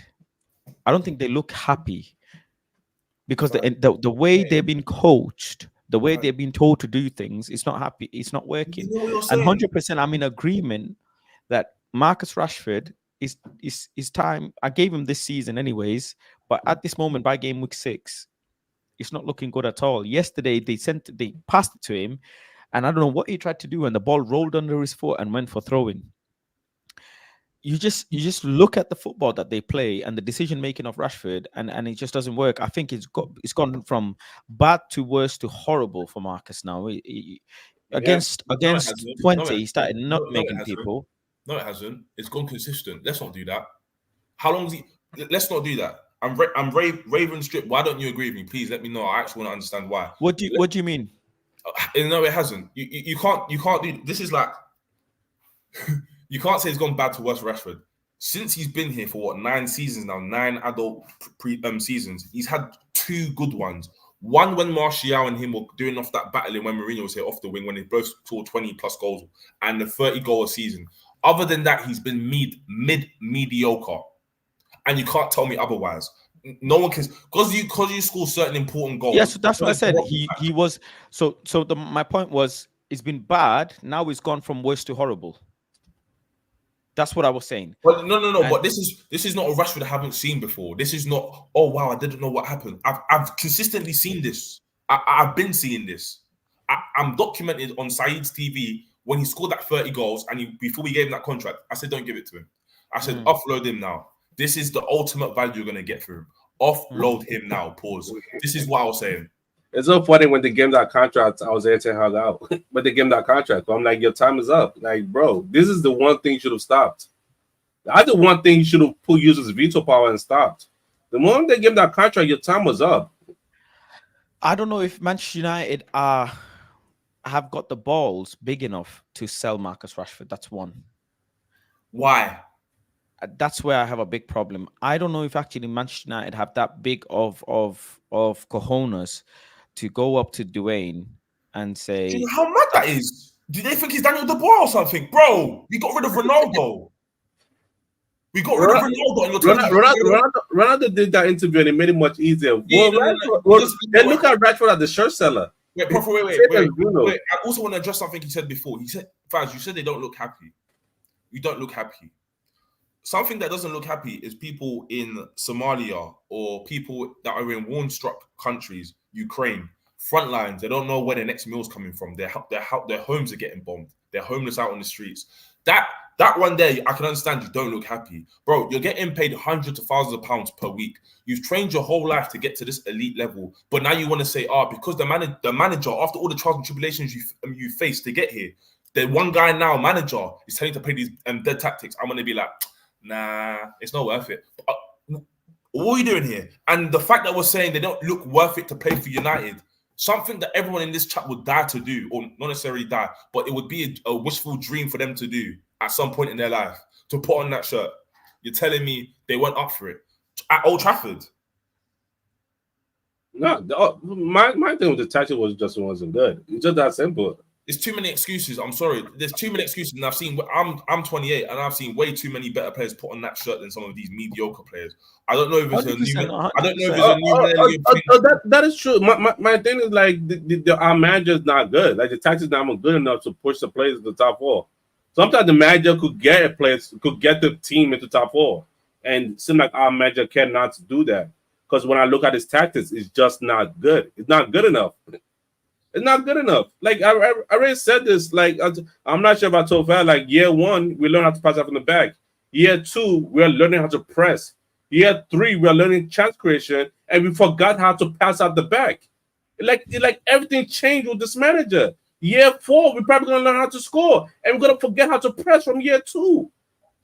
I don't think they look happy because the way they've been coached, the way they've been told to do things, it's not happy. It's not working. And 100%, I'm in agreement that Marcus Rashford is time. I gave him this season anyways, but at this moment, by game week 6, it's not looking good at all. Yesterday, they passed it to him. And I don't know what he tried to do, and the ball rolled under his foot and went for throwing. You just look at the football that they play and the decision making of Rashford, and it just doesn't work. I think it's gone from bad to worse to horrible for Marcus now. Against 20, he started not making people. No, it hasn't. It's gone consistent. Let's not do that. How long is he? Let's not do that. I'm Raven Strip. Why don't you agree with me? Please let me know. I actually want to understand why. What do you mean? No, it hasn't. You can't do this. Is like you can't say it's gone bad to worse for Rashford. Since he's been here for 9 seasons now, 9 adult seasons, he's had 2 good ones. One when Martial and him were doing off that battling when Mourinho was here off the wing when they both scored 20 plus goals and the 30 goal a season. Other than that, he's been mediocre, and you can't tell me otherwise. No one can, because you score certain important goals. Yes, that's what I said. He was my point was, it's been bad. Now it's gone from worse to horrible. That's what I was saying. But no. But this is not a Rashford I haven't seen before. This is not. Oh wow, I didn't know what happened. I've consistently seen this. I've been seeing this. I'm documented on Saeed's TV when he scored that 30 goals, and before we gave him that contract, I said don't give it to him. I said offload him now. This is the ultimate value you're going to get for him. Offload him now. Pause. This is what I was saying. It's so funny when they gave that contract, I was there to hug out. But they gave that contract. I'm like, your time is up. Like, bro, this is the one thing you should have stopped. That's the one thing you should have used his veto power and stopped. The moment they gave that contract, your time was up. I don't know if Manchester United have got the balls big enough to sell Marcus Rashford. That's one. Why? That's where I have a big problem. I don't know if actually Manchester United have that big of cojones to go up to Dwayne and Do you say, know how mad that is? Do they think he's Daniel De Boer or something? Bro, we got rid of Ronaldo. We got rid of Ronaldo and you're telling me Ronaldo did that interview and it made it much easier. Yeah, Then look at Rashford as the shirt seller. Wait. I also want to address something he said before. He said, Faz, you said they don't look happy. You don't look happy. Something that doesn't look happy is people in Somalia or people that are in war-struck countries, Ukraine, front lines. They don't know where their next meal's coming from. Their homes are getting bombed. They're homeless out on the streets. That one there, I can understand you don't look happy. Bro, you're getting paid hundreds of thousands of pounds per week. You've trained your whole life to get to this elite level. But now you want to say, because the manager, after all the trials and tribulations you faced to get here, the one guy now, manager, is telling you to play these dead tactics. I'm going to be like, nah, it's not worth it. What are you doing here? And the fact that we're saying they don't look worth it to play for United, something that everyone in this chat would die to do, or not necessarily die, but it would be a wishful dream for them to do at some point in their life, to put on that shirt. You're telling me they weren't up for it at Old Trafford? No, my thing with the tactic wasn't good. It's just that simple. There's too many excuses. I'm sorry. There's too many excuses, and I'm 28, and I've seen way too many better players put on that shirt than some of these mediocre players. I don't know if it's a new. I don't know if it's a new. That is true. My thing is like our manager is not good. Like the tactics not good enough to push the players to the top four. Sometimes the manager could get the team into top four, and it seems like our manager cannot do that because when I look at his tactics, it's just not good. It's not good enough. It's not good enough. Like I already said this. Like I'm not sure about Tofal. Like year 1, we learn how to pass out from the back. Year 2, we're learning how to press. Year 3, we're learning chance creation, and we forgot how to pass out the back. Like everything changed with this manager. Year 4, we're probably gonna learn how to score, and we're gonna forget how to press from year 2.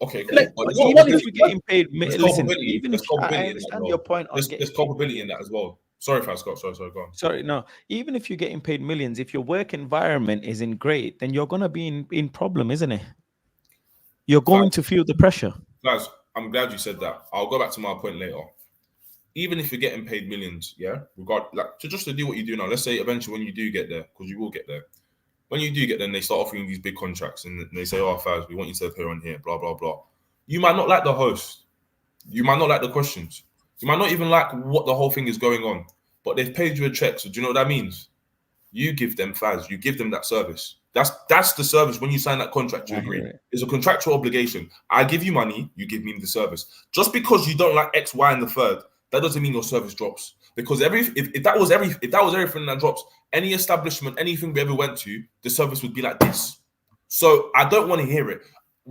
Okay, cool. Like, even if you're getting paid, listen. Even if I understand your point on there's culpability in that as well. Sorry, Scott. Sorry, go on. Sorry, no. Even if you're getting paid millions, if your work environment isn't great, then you're gonna be in problem, isn't it? You're going to feel the pressure. Guys, I'm glad you said that. I'll go back to my point later. Even if you're getting paid millions, yeah, just to do what you do now. Let's say eventually when you do get there, because you will get there. When you do get there, and they start offering these big contracts, and they say, "Oh, Faz, we want you to appear on here," blah blah blah. You might not like the host. You might not like the questions. You might not even like what the whole thing is going on, but they've paid you a check. So do you know what that means? You give them Faz. You give them that service. That's the service when you sign that contract. You agree. It's a contractual obligation. I give you money. You give me the service. Just because you don't like X, Y, and the third, that doesn't mean your service drops. Because if that was everything that drops, any establishment, anything we ever went to, the service would be like this. So I don't want to hear it.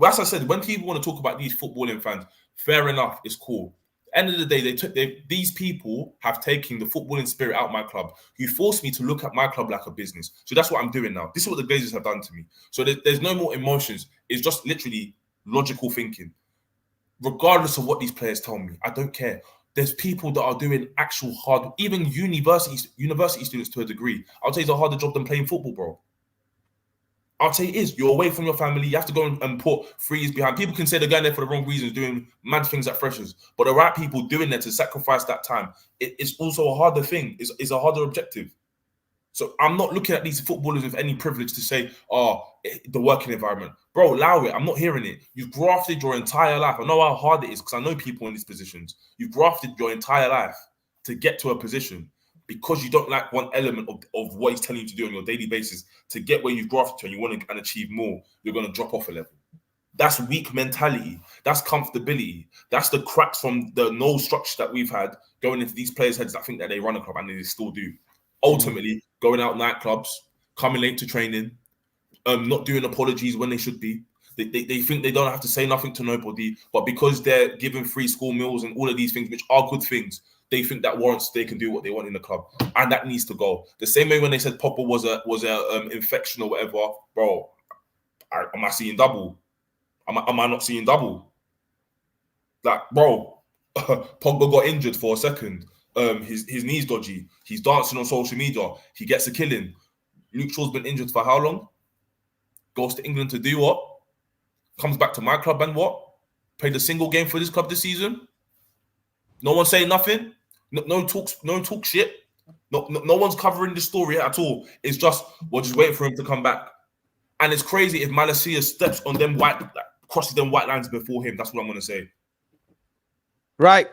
As I said, when people want to talk about these footballing fans, fair enough, it's cool. End of the day, these people have taken the footballing spirit out of my club. You forced me to look at my club like a business. So that's what I'm doing now. This is what the Glazers have done to me. So there's no more emotions. It's just literally logical thinking. Regardless of what these players tell me, I don't care. There's people that are doing actual hard, even university students to a degree. I'll tell you it's a harder job than playing football, bro. I'll tell you it is. You're away from your family. You have to go and put 3 years behind. People can say they're going there for the wrong reasons, doing mad things at freshers. But the right people doing that to sacrifice that time, it's also a harder thing. It's a harder objective. So I'm not looking at these footballers with any privilege to say, the working environment. Bro, allow it. I'm not hearing it. You've grafted your entire life. I know how hard it is because I know people in these positions. You've grafted your entire life to get to a position. Because you don't like one element of what he's telling you to do on your daily basis, to get where you've grafted to and you want to achieve more, you're going to drop off a level. That's weak mentality. That's comfortability. That's the cracks from the no structure that we've had going into these players' heads that think that they run a club and they still do. Ultimately, going out nightclubs, coming late to training, not doing apologies when they should be. They think they don't have to say nothing to nobody, but because they're given free school meals and all of these things, which are good things, they think that warrants they can do what they want in the club, and that needs to go. The same way when they said Pogba was a infection or whatever, bro. Am I seeing double? Am I not seeing double? Like, bro, Pogba got injured for a second. his knee's dodgy. He's dancing on social media. He gets a killing. Luke Shaw's been injured for how long? Goes to England to do what? Comes back to my club and what? Played a single game for this club this season. No one's saying nothing. No talk shit. No one's covering the story at all. It's just we're just waiting for him to come back. And it's crazy if Malacia steps on them crosses them white lines before him. That's what I'm gonna say. Right.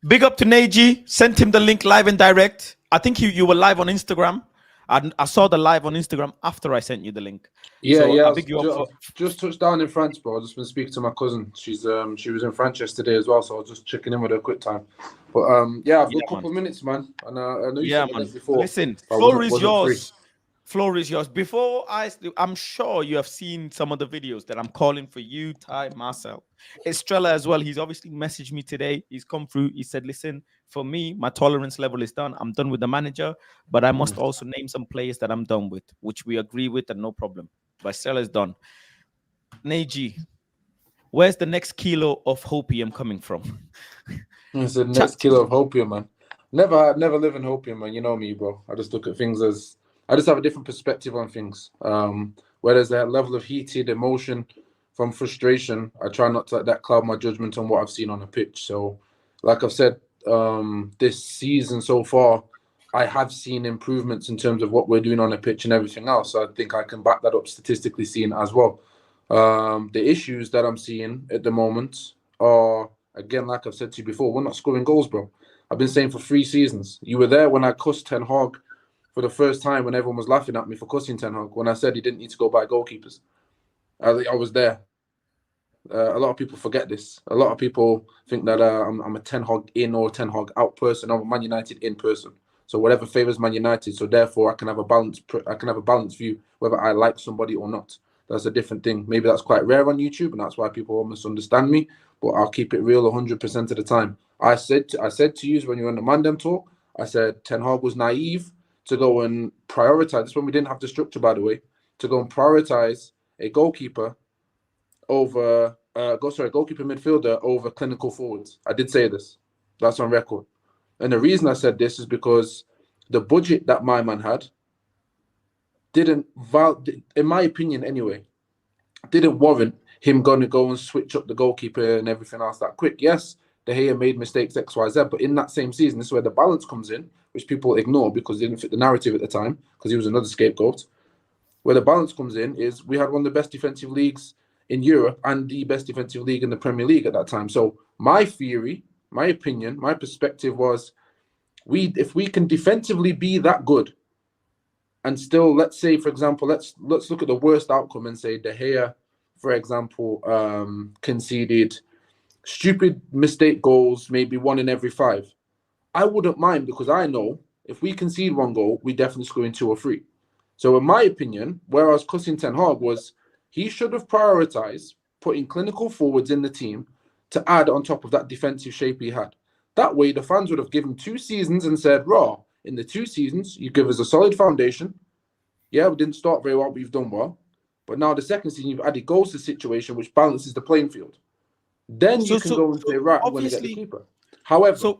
Big up to Neji. Sent him the link live and direct. I think you were live on Instagram. I saw the live on Instagram after I sent you the link. Yeah, so yeah. Just touched down in France, bro. I've just been speaking to my cousin. She was in France yesterday as well, so I was just checking in with her quick time. But yeah, I've got a couple of minutes, man. And I know you said the link before. Listen, floor is yours. Floor is yours. Before I'm sure you have seen some of the videos that I'm calling for you, Ty, Marcel. Estrella as well. He's obviously messaged me today. He's come through. He said, listen, for me, my tolerance level is done. I'm done with the manager, but I must also name some players that I'm done with, which we agree with and no problem. But Estrella is done. Neji, where's the next kilo of hopium coming from? It's the next kilo of hopium, man. Never live in hopium, man. You know me, bro. I just look at things as... I just have a different perspective on things. Where there's that level of heated emotion from frustration, I try not to let that cloud my judgment on what I've seen on the pitch. So, like I've said, this season so far, I have seen improvements in terms of what we're doing on the pitch and everything else. So I think I can back that up statistically seen as well. The issues that I'm seeing at the moment are, again, like I've said to you before, we're not scoring goals, bro. I've been saying for 3 seasons. You were there when I cussed Ten Hag for the first time when everyone was laughing at me for cussing Ten Hag, when I said he didn't need to go buy goalkeepers. I was there. A lot of people forget this. A lot of people think that I'm a Ten Hag in or Ten Hag out person. I'm a Man United in person. So whatever favors Man United. So therefore, I can have a balanced view whether I like somebody or not. That's a different thing. Maybe that's quite rare on YouTube, and that's why people misunderstand me. But I'll keep it real 100% of the time. I said to you when you were on the Mandem talk, I said Ten Hag was naive to go and prioritize. This when we didn't have the structure, by the way, to go and prioritize a goalkeeper over goalkeeper midfielder over clinical forwards. I did say this. That's on record. And the reason I said this is because the budget that my man had in my opinion anyway, didn't warrant him going to go and switch up the goalkeeper and everything else that quick. Yes, De Gea made mistakes X, Y, Z, but in that same season, this is where the balance comes in, which people ignore because it didn't fit the narrative at the time because he was another scapegoat. Where the balance comes in is we had one of the best defensive leagues in Europe and the best defensive league in the Premier League at that time. So my theory, my opinion, my perspective was if we can defensively be that good and still, let's say, for example, let's look at the worst outcome and say De Gea, for example, conceded stupid mistake goals, maybe 1 in every 5. I wouldn't mind because I know if we concede 1 goal, we definitely score in 2 or 3. So in my opinion, where I was cussing Ten Hag was he should have prioritized putting clinical forwards in the team to add on top of that defensive shape he had. That way, the fans would have given 2 seasons and said, raw, in the 2 seasons, you give us a solid foundation. Yeah, we didn't start very well, but we've done well. But now the second season, you've added goals to the situation, which balances the playing field. Then you can go and say, right, I'm going to get the keeper. However,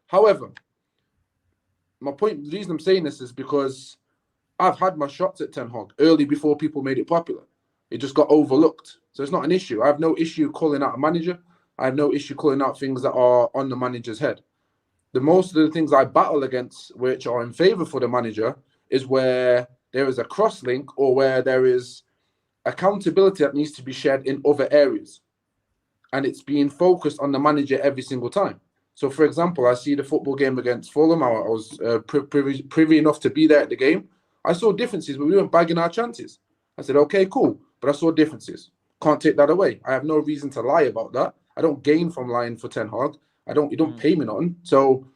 However, my point, the reason I'm saying this is because I've had my shots at Ten Hag early before people made it popular. It just got overlooked. So it's not an issue. I have no issue calling out a manager. I have no issue calling out things that are on the manager's head. Most of the things I battle against, which are in favor for the manager, is where there is a cross-link or where there is accountability that needs to be shared in other areas. And it's being focused on the manager every single time. So, for example, I see the football game against Fulham. I was privy enough to be there at the game. I saw differences, but we weren't bagging our chances. I said, okay, cool. But I saw differences. Can't take that away. I have no reason to lie about that. I don't gain from lying for Ten Hag. You don't pay me nothing. So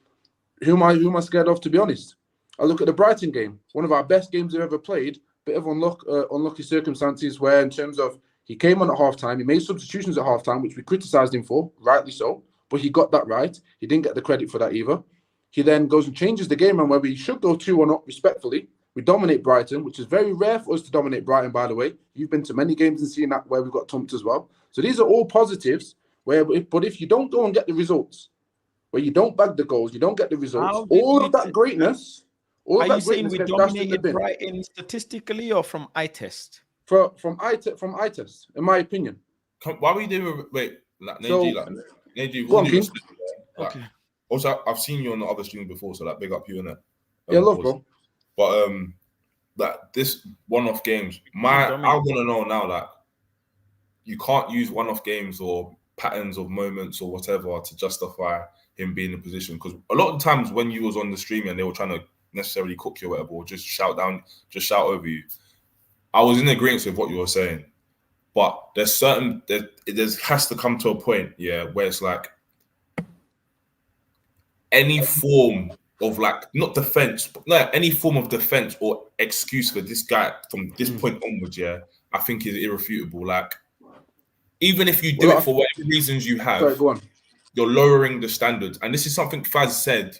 who am I scared of, to be honest? I look at the Brighton game, one of our best games we've ever played, bit of unlucky circumstances where in terms of he came on at halftime, he made substitutions at halftime, which we criticised him for, rightly so, but he got that right. He didn't get the credit for that either. He then goes and changes the game, and where we should go 2-1 up respectfully, we dominate Brighton, which is very rare for us to dominate Brighton, by the way. You've been to many games and seen that where we've got thumped as well. So these are all positives But if you don't go and get the results, where you don't bag the goals, you don't get the results, How did all we of that greatness, all Are of you that saying greatness we gets dashed in the dominated bin. Brighton statistically or from eye test? From eye test, in my opinion. Why were you doing? Wait, like So, Neji, go on, King. Okay. Also, I've seen you on the other stream before, so like big up you, innit? Yeah, love, bro. But like this one-off games, I want to know now, like you can't use one-off games or patterns of moments or whatever to justify him being in a position, because a lot of times when you was on the stream and they were trying to necessarily cook you or whatever, or just shout over you, I was in agreement with what you were saying. But there has to come to a point, yeah, where it's like any form of like not defense, but no, any form of defense or excuse for this guy from this point onwards, yeah, I think is irrefutable. Like, even if you do it for whatever reasons you have, sorry, go on. You're lowering the standards. And this is something Faz said,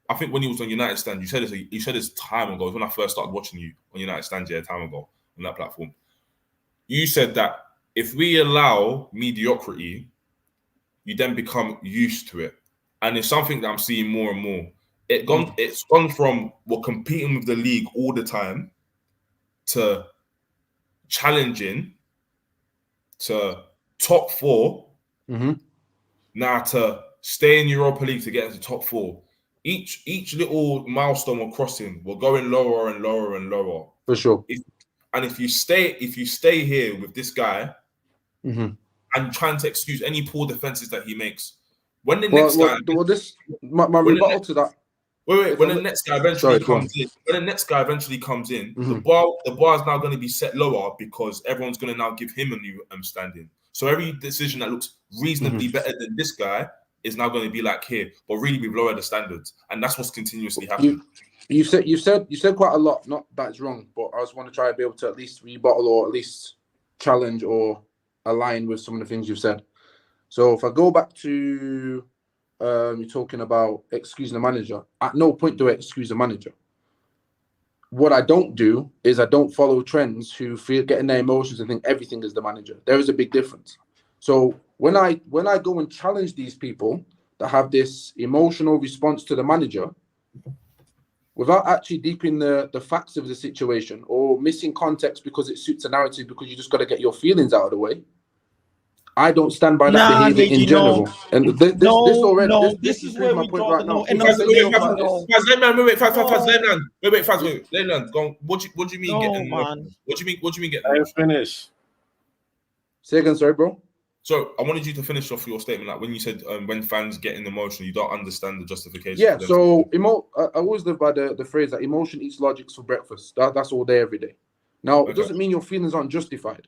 I think when he was on United Stand, you said this time ago, when I first started watching you on United Stand, yeah, time ago on that platform. You said that if we allow mediocrity, you then become used to it. And it's something that I'm seeing more and more. It's gone from we're competing with the league all the time to challenging to top 4, now to stay in Europa League to get into top 4. Each little milestone we're crossing, we're going lower and lower and lower. For sure. If you stay here with this guy and trying to excuse any poor defenses that he makes, when the next guy, my rebuttal to that. When the next guy eventually comes in, the bar is now going to be set lower because everyone's going to now give him a new standing. So every decision that looks reasonably better than this guy is now going to be like here, but really we've lowered the standards, and that's what's continuously happening. You said quite a lot. Not that it's wrong, but I just want to try to be able to at least rebuttal or at least challenge or align with some of the things you've said. So if I go back to you're talking about excusing the manager. At no point do I excuse the manager. What I don't do is I don't follow trends who get in their emotions and think everything is the manager. There is a big difference. So when I go and challenge these people that have this emotional response to the manager, without actually deeping the facts of the situation or missing context because it suits a narrative because you just got to get your feelings out of the way, I don't stand by that behavior in general. And this is where my point right now. Leyland, go. What do you mean getting emotional? What do you mean getting emotional? Finish. Say again, sorry, bro. So I wanted you to finish off your statement. Like when you said when fans get emotional, you don't understand the justification. Yeah, so I always live by the phrase that emotion eats logic for breakfast. That's all day, every day. Now, it doesn't mean your feelings aren't justified.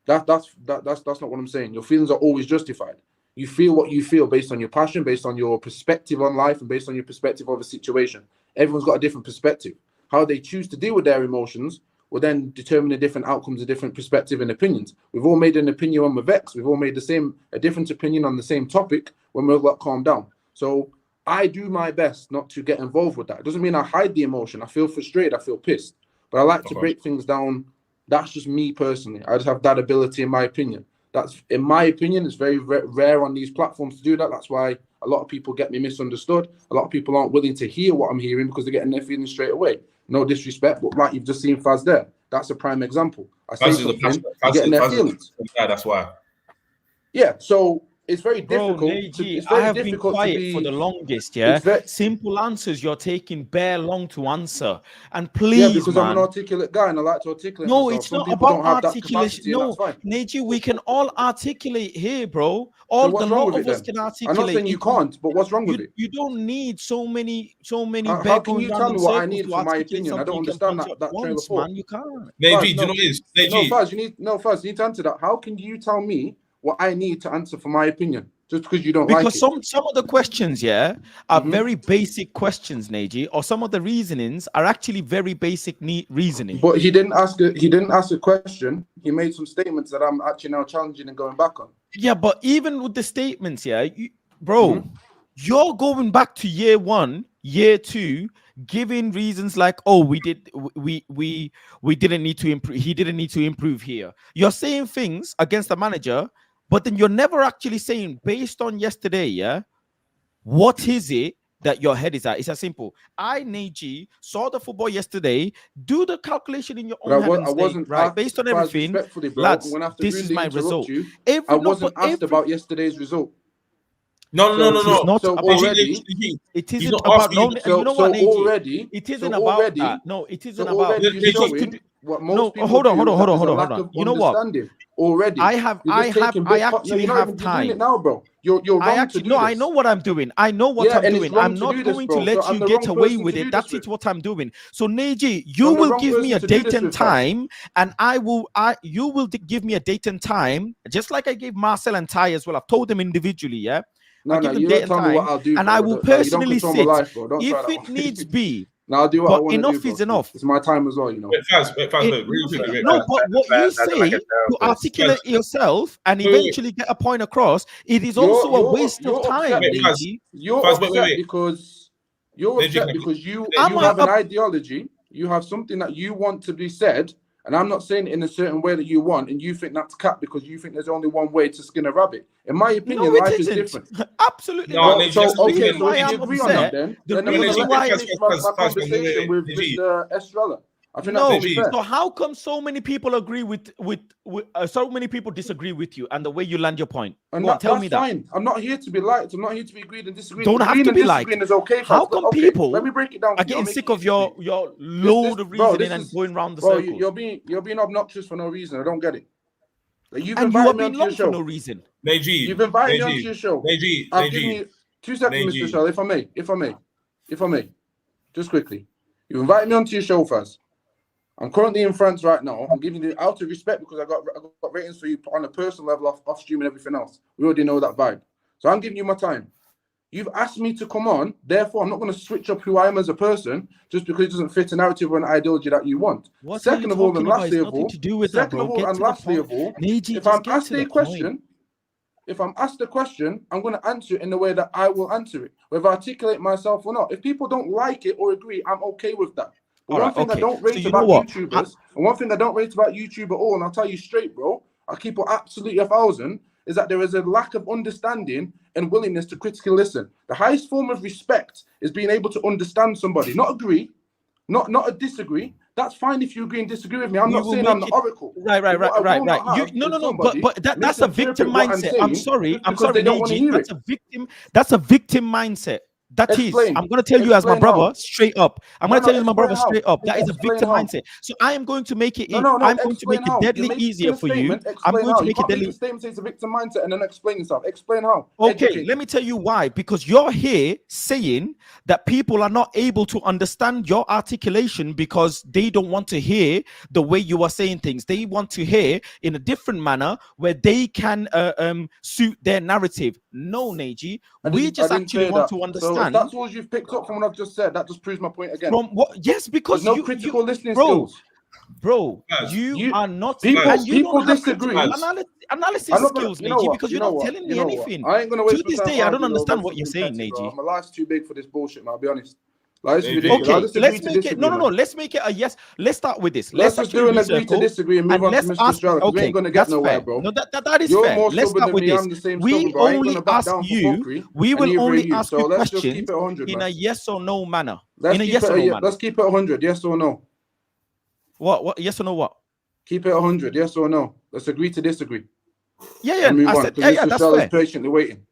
That's not what I'm saying. Your feelings are always justified. You feel what you feel based on your passion, based on your perspective on life, and based on your perspective of a situation. Everyone's got a different perspective. How they choose to deal with their emotions will then determine the different outcomes, a different perspective and opinions. We've all made an opinion on the Vex. We've all made a different opinion on the same topic when we're got calmed down. So I do my best not to get involved with that. It doesn't mean I hide the emotion. I feel frustrated. I feel pissed. But I like to break things down. That's just me personally. I just have that ability in my opinion. That's, in my opinion, it's very rare on these platforms to do that. That's why a lot of people get me misunderstood. A lot of people aren't willing to hear what I'm hearing because they're getting their feelings straight away. No disrespect, but like you've just seen Faz there. That's a prime example. I say something, you're getting their feelings. Yeah, that's why. Yeah, so it's very difficult. I have been quiet for the longest. Yeah, simple answers you're taking bare long to answer, and please, because I'm an articulate guy and I like to articulate. No, myself. it's not about articulation. No, Neji, we can all articulate here, bro. A lot of us can articulate. I'm not saying you can't, but what's wrong with it? You don't need so many. How can you tell me what I need for my opinion? I don't understand that trail of thought. Man, you can't. Neji, do you know what it is? Faz, you need to answer that. How can you tell me what I need to answer for my opinion just because you don't like it? Because some of the questions, are very basic questions, Neji, or some of the reasonings are actually very basic reasoning. But he didn't ask a question. He made some statements that I'm actually now challenging and going back on. Yeah, but even with the statements, bro, you're going back to year 1, year 2, giving reasons like, oh, we didn't need to improve. He didn't need to improve here. You're saying things against the manager But then you're never actually saying, based on yesterday, yeah, what is it that your head is at? It's as simple. I, Neji, saw the football yesterday. Do the calculation in your But own head and I say, wasn't right, asked, based on Faz, everything, respectfully, bro. lads, I'm gonna have to this is rudely my interrupt result. you. Every, I no, wasn't but asked about yesterday's result. No, no, no, it no, is no. not So about already, it He's isn't not about asking you. no. And so you know so what, Neji? already, It isn't so about already, that. No, it isn't so about. already you're Neji, showing what most No, people hold on, do hold on, is hold that on, there's a hold on, hold lack on. of You know what? understanding already. I You're just taking I big no, actually you're not have even doing it time. now, bro. You're I wrong to actually do no, this. I know what I'm doing. I know what Yeah, I'm and it's doing. wrong I'm to not do this, going bro. to let So I'm you the get wrong away person with to it. do That's this it. with. What I'm doing. So Neji, you I'm the will wrong give me person a to do date this and with, Faz. time, and you will give me a date and time, just like I gave Marcel and Ty as well. I've told them individually. Yeah, No, I'll give them you date don't and tell me what time, I'll do, and bro. I will You don't personally control my sit life, bro. Don't try if that it one. needs be. No, I'll do what I But want to do, enough bro. is enough. It's my time as well, you know. Wait, Faz, really quickly. No, but what you say to articulate yourself and Wait, wait. eventually get a point across, it is You're also a waste of time, upset. Wait, Faz. Neji. You're Faz, wait, upset wait. because you're Neji, upset can because you I'm have an a- ideology. You have something that you want to be said, and I'm not saying it in a certain way that you want, and you think that's cap because you think there's only one way to skin a rabbit. In my opinion, No, it life is isn't. different. Absolutely No, not. Neji, So that's The not okay, reason so why if we I'm agree on that, upset, then the I'm reason gonna why let you finish my conversation with Neji. Mr. Estrella. I think no. that's only fair. So how come so many people agree with so many people disagree with you and the way you land your point? And Go on, tell that's me that. fine. I'm not here to be liked. I'm not here to be agreed and disagreed. Don't have Agreeing to and be disagreeing liked. is okay. How Faz, but come okay, people let me break it down. are For you. I'll getting make sick it of easy for you. your load of reasoning and going round the circles? You're being obnoxious for no reason. I don't get it. Like, you've And you are invited me being onto your long for no show. reason. Neji, You've invited me onto your show. I've given you 2 seconds, Mr. Shell, if I may, just quickly. You've invited me onto your show, Faz. I'm currently in France right now. I'm giving you out of respect because I got ratings for you on a personal level, off stream and everything else. We already know that vibe. So I'm giving you my time. You've asked me to come on, therefore I'm not going to switch up who I am as a person just because it doesn't fit a narrative or an ideology that you want. What Second are you of all, talking and about? lastly It's of nothing all, to do with that, second bro. of all, Get and to the lastly point. of all, Neji, if just I'm get asked to the a question, if I'm asked a question, I'm going to answer it in the way that I will answer it, whether I articulate myself or not. If people don't like it or agree, I'm okay with that. But one thing I don't rate about YouTubers, and one thing I don't rate about YouTube at all, and I'll tell you straight, bro, I'll keep it absolutely 1,000, is that there is a lack of understanding and willingness to critically listen. The highest form of respect is being able to understand somebody, not agree, not a disagree. That's fine if you agree and disagree with me. I'm not saying I'm the oracle. Right. But that's a victim mindset. I'm sorry, Neji. That's a victim mindset. That is, I'm going to tell you as my brother straight up. I'm going to tell you as my brother straight up. That is a victim mindset. So I am going to make it. I'm going to make it deadly easier for you. I'm going to make it deadly. You can't make a statement say it's a victim mindset and then explain yourself. Explain how. Okay, let me tell you why. Because you're here saying that people are not able to understand your articulation because they don't want to hear the way you are saying things. They want to hear in a different manner where they can suit their narrative. No, Neji, we just actually want to understand. So if that's all you've picked up from what I've just said, that just proves my point again. From what? Yes, because there's no critical listening skills. Bro, you are not. People disagree. Analysis skills, Neji, because you're not telling me anything. I ain't gonna waste to this my time. day, I don't understand what you're saying, Neji. My life's too big for this bullshit, man. I'll be honest. Like, okay, let's make it. No. Let's make it a yes. Let's start with this. Let's just do an agree to disagree and move on to Mr. Estrella. Okay, we ain't gonna get nowhere, bro. No, that is fair. Let's start with this. We only ask you. We will only ask you questions in a yes or no manner. In a yes or no manner. Let's keep it 100. Yes or no? What? Yes or no? What? Keep it 100. Yes or no? Let's agree to disagree. Yeah. I said, yeah. That's fair. Patiently waiting.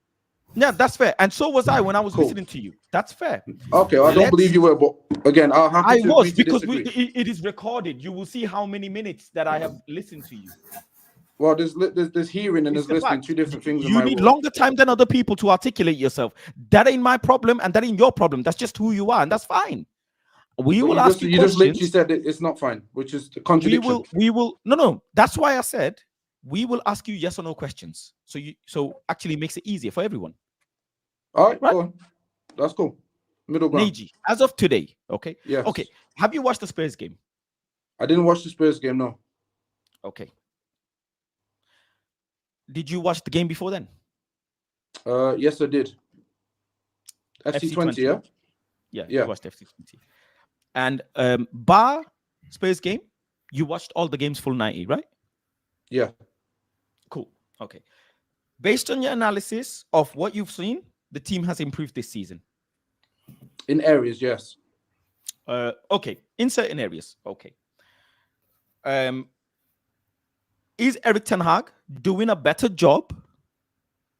Yeah, that's fair. And so was I when I was listening to you. That's fair. Okay, I don't believe you were, but again, I'll have to agree to disagree. It is recorded. You will see how many minutes that I have listened to you. Well, there's hearing and there's listening, two different things. You need longer time than other people to articulate yourself. That ain't my problem, and that ain't your problem. That's just who you are, and that's fine. We will ask you questions. You just literally said it's not fine, which is the contradiction. We will. No. That's why I said we will ask you yes or no questions. So actually makes it easier for everyone. All right? Go on. That's cool. Middle ground. Neji, as of today, okay? Yes. Okay. Have you watched the Spurs game? I didn't watch the Spurs game, no. Okay. Did you watch the game before then? Yes, I did. FC20, yeah? Yeah, you watched FC20. And bar Spurs game, you watched all the games full 90, right? Yeah. Cool. Okay. Based on your analysis of what you've seen, the team has improved this season. In areas, yes. Okay, in certain areas. Okay. Is Erik Ten Hag doing a better job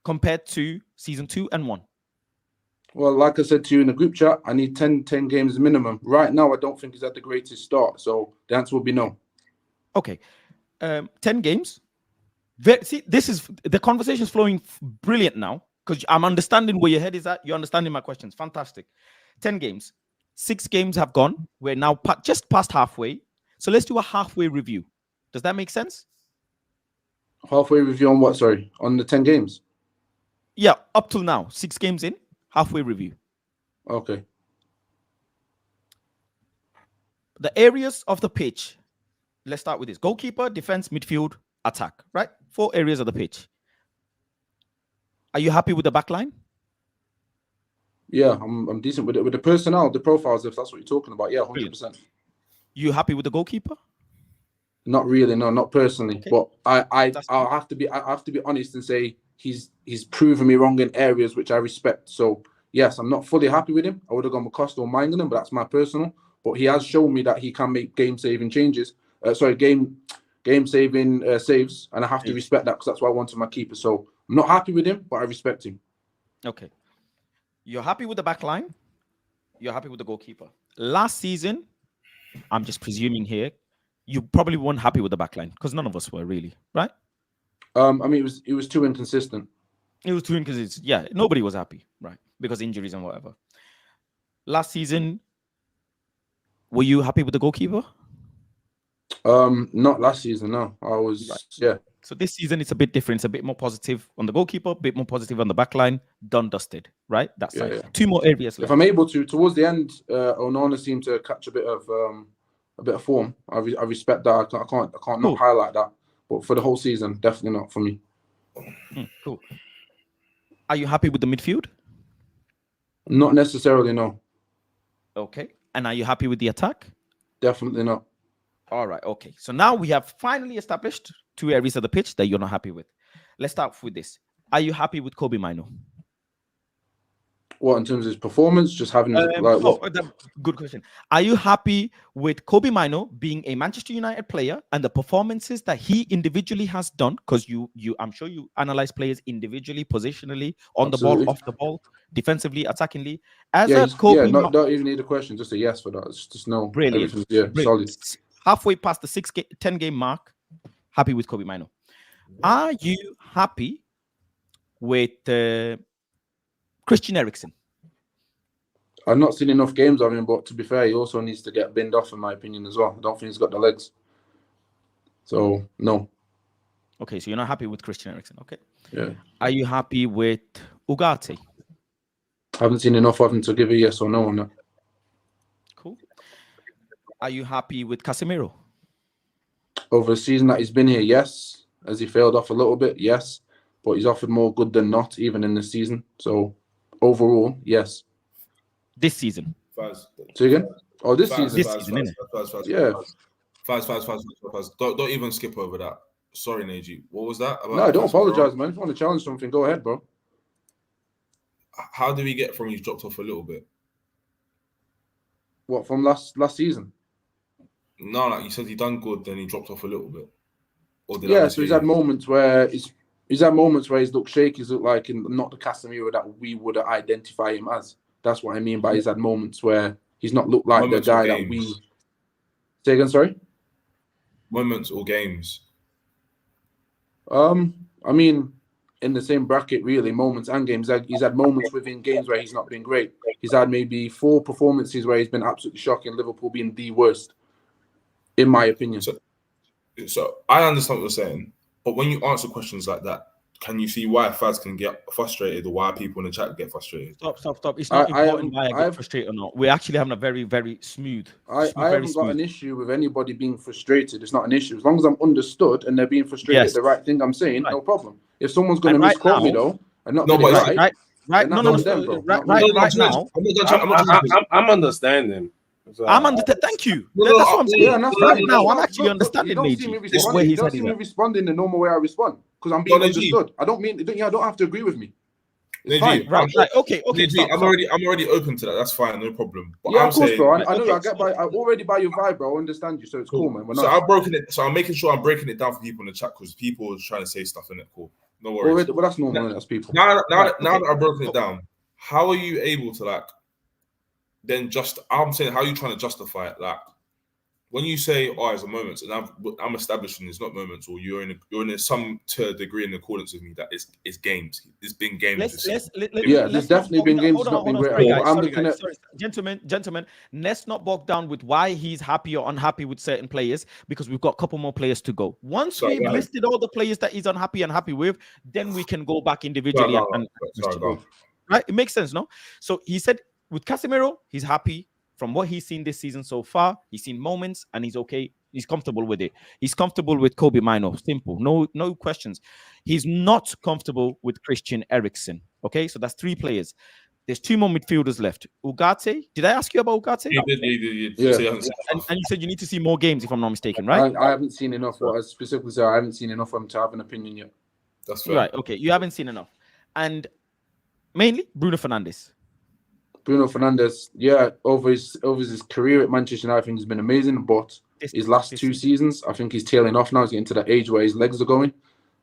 compared to season 2 and 1? Well, like I said to you in the group chat, I need 10 games minimum. Right now, I don't think he's at the greatest start. So the answer will be no. Okay. 10 games. See, this is the conversation is flowing brilliant now because I'm understanding where your head is at. You're understanding my questions. Fantastic. 10 games. 6 games have gone. We're now just past halfway. So let's do a halfway review. Does that make sense? Halfway review on what? Sorry, on the 10 games? Yeah, up till now. 6 games in. Halfway review. Okay. The areas of the pitch. Let's start with this. Goalkeeper, defense, midfield, attack. Right? 4 areas of the pitch. Are you happy with the back line? Yeah, I'm decent with it. With the personnel, the profiles, if that's what you're talking about. Yeah, 100%. Brilliant. You happy with the goalkeeper? Not really, no, not personally. Okay. But I'll have to be honest and say he's proven me wrong in areas which I respect. So yes, I'm not fully happy with him. I would have gone with Costa or Mangalen, but that's my personal. But he has shown me that he can make game-saving changes. Game-saving saves, and I have to respect that because that's why I wanted my keeper. So I'm not happy with him, but I respect him. Okay. You're happy with the back line. You're happy with the goalkeeper. Last season, I'm just presuming here, you probably weren't happy with the back line because none of us were really, right? I mean, it was too inconsistent. It was too inconsistent. Yeah, nobody was happy, right? Because injuries and whatever. Last season, were you happy with the goalkeeper? Not last season, no. I was, right. Yeah. So this season, it's a bit different. It's a bit more positive on the goalkeeper, a bit more positive on the back line. Done, dusted, right? That's Yeah, like yeah. 2 more areas left. If I'm able to, towards the end, Onana seemed to catch a bit of form. I respect that. I can't Cool. not highlight that. But for the whole season, definitely not for me. Cool. Are you happy with the midfield? Not necessarily, no. Okay. And are you happy with the attack? Definitely not. All right. Okay. So now we have finally established 2 areas of the pitch that you're not happy with. Let's start with this. Are you happy with Kobbie Mainoo? What, in terms of his performance? Just having what? Good question. Are you happy with Kobbie Mainoo being a Manchester United player and the performances that he individually has done? Because I'm sure you analyze players individually, positionally, on Absolutely. the ball, off the ball, defensively, attackingly. Don't even need a question. Just a yes for that. It's just no. Brilliant. Yeah, Brilliant. solid. Halfway past the 10 game mark, happy with Kobbie Mainoo. Are you happy with Christian Eriksen? I've not seen enough games of him, but to be fair, he also needs to get binned off, in my opinion, as well. I don't think he's got the legs. So, no. Okay, so you're not happy with Christian Eriksen. Okay. Yeah. Are you happy with Ugarte? I haven't seen enough of him to give a yes or no on that. Cool. Are you happy with Casemiro? Over the season that he's been here, yes. Has he failed off a little bit? Yes. But he's offered more good than not, even in this season. So, overall, yes. This season? Say again? Oh, this season? This season, innit? Yeah. Faz. Don't even skip over that. Sorry, Neji. What was that? No, don't apologize, man. If you want to challenge something, go ahead, bro. How do we get from he's dropped off a little bit? What, from last season? No, like you said, he done good, then he dropped off a little bit. Yeah, so he's had moments where he's looked shaky. He's looked like not the Casemiro that we would identify him as. That's what I mean by he's had moments where he's not looked like the guy that we. Say again, sorry. Moments or games? I mean, in the same bracket, really, moments and games. He's had moments within games where he's not been great. He's had maybe 4 performances where he's been absolutely shocking. Liverpool being the worst, in my opinion. So I understand what you're saying, but when you answer questions like that, can you see why Faz can get frustrated or why people in the chat get frustrated? Stop. It's not important why I get frustrated or not. We're actually having a very, very smooth. I haven't got an issue with anybody being frustrated. It's not an issue. As long as I'm understood and they're being frustrated at the right thing I'm saying, no problem. If someone's going to misquote me, though, and not get it right, right now. I'm understanding. I'm understanding. Thank you. No, That's what I'm saying. Yeah, and that's Right fine. now, That's I'm fine. actually Look, understanding you don't see me Meiji. responding. Where You he's don't heading see me at. responding the normal way I respond because I'm being Neji. understood. I don't mean. You don't have to agree with me. It's Neji, fine. Right. Okay. Neji, Stop. I'm already open to that. That's fine, no problem. But Yeah, I'm of course, saying, bro. Right, I know. okay, I get by. I already buy your vibe, bro. I understand you, so it's cool, man. We're so not I've broken it. So I'm making sure I'm breaking it down for people in the chat because people are trying to say stuff in it. Cool, no worries. already. Well, that's normal. That's people. Now Right, that I've broken it down, how are you able to like? Then I'm saying, how are you trying to justify it? Like when you say, "Oh, it's a moments," and I'm establishing it's not moments, or you're in some degree in accordance with me that it's games. It's been games. There's definitely been games that's not been great. Sorry, guys. I'm looking at Gentlemen. Let's not bog down with why he's happy or unhappy with certain players because we've got a couple more players to go. Once we've listed all the players that he's unhappy and happy with, then we can go back individually and right. It makes sense, no? So he said with Casemiro, he's happy. From what he's seen this season so far, he's seen moments and he's okay. He's comfortable with it. He's comfortable with Kobe Mino. Simple. No questions. He's not comfortable with Christian Eriksen. Okay, so that's 3 players. There's 2 more midfielders left. Ugarte. Did I ask you about Ugarte? You did. Yeah. And you said you need to see more games, if I'm not mistaken, right? I haven't seen enough. What I specifically said, I haven't seen enough of him to have an opinion yet. That's fair. Right. Okay. You haven't seen enough. And mainly Bruno Fernandes. Bruno Fernandes, over his career at Manchester United, I think he's been amazing. But his last 2 seasons, I think he's tailing off now. He's getting to that age where his legs are going.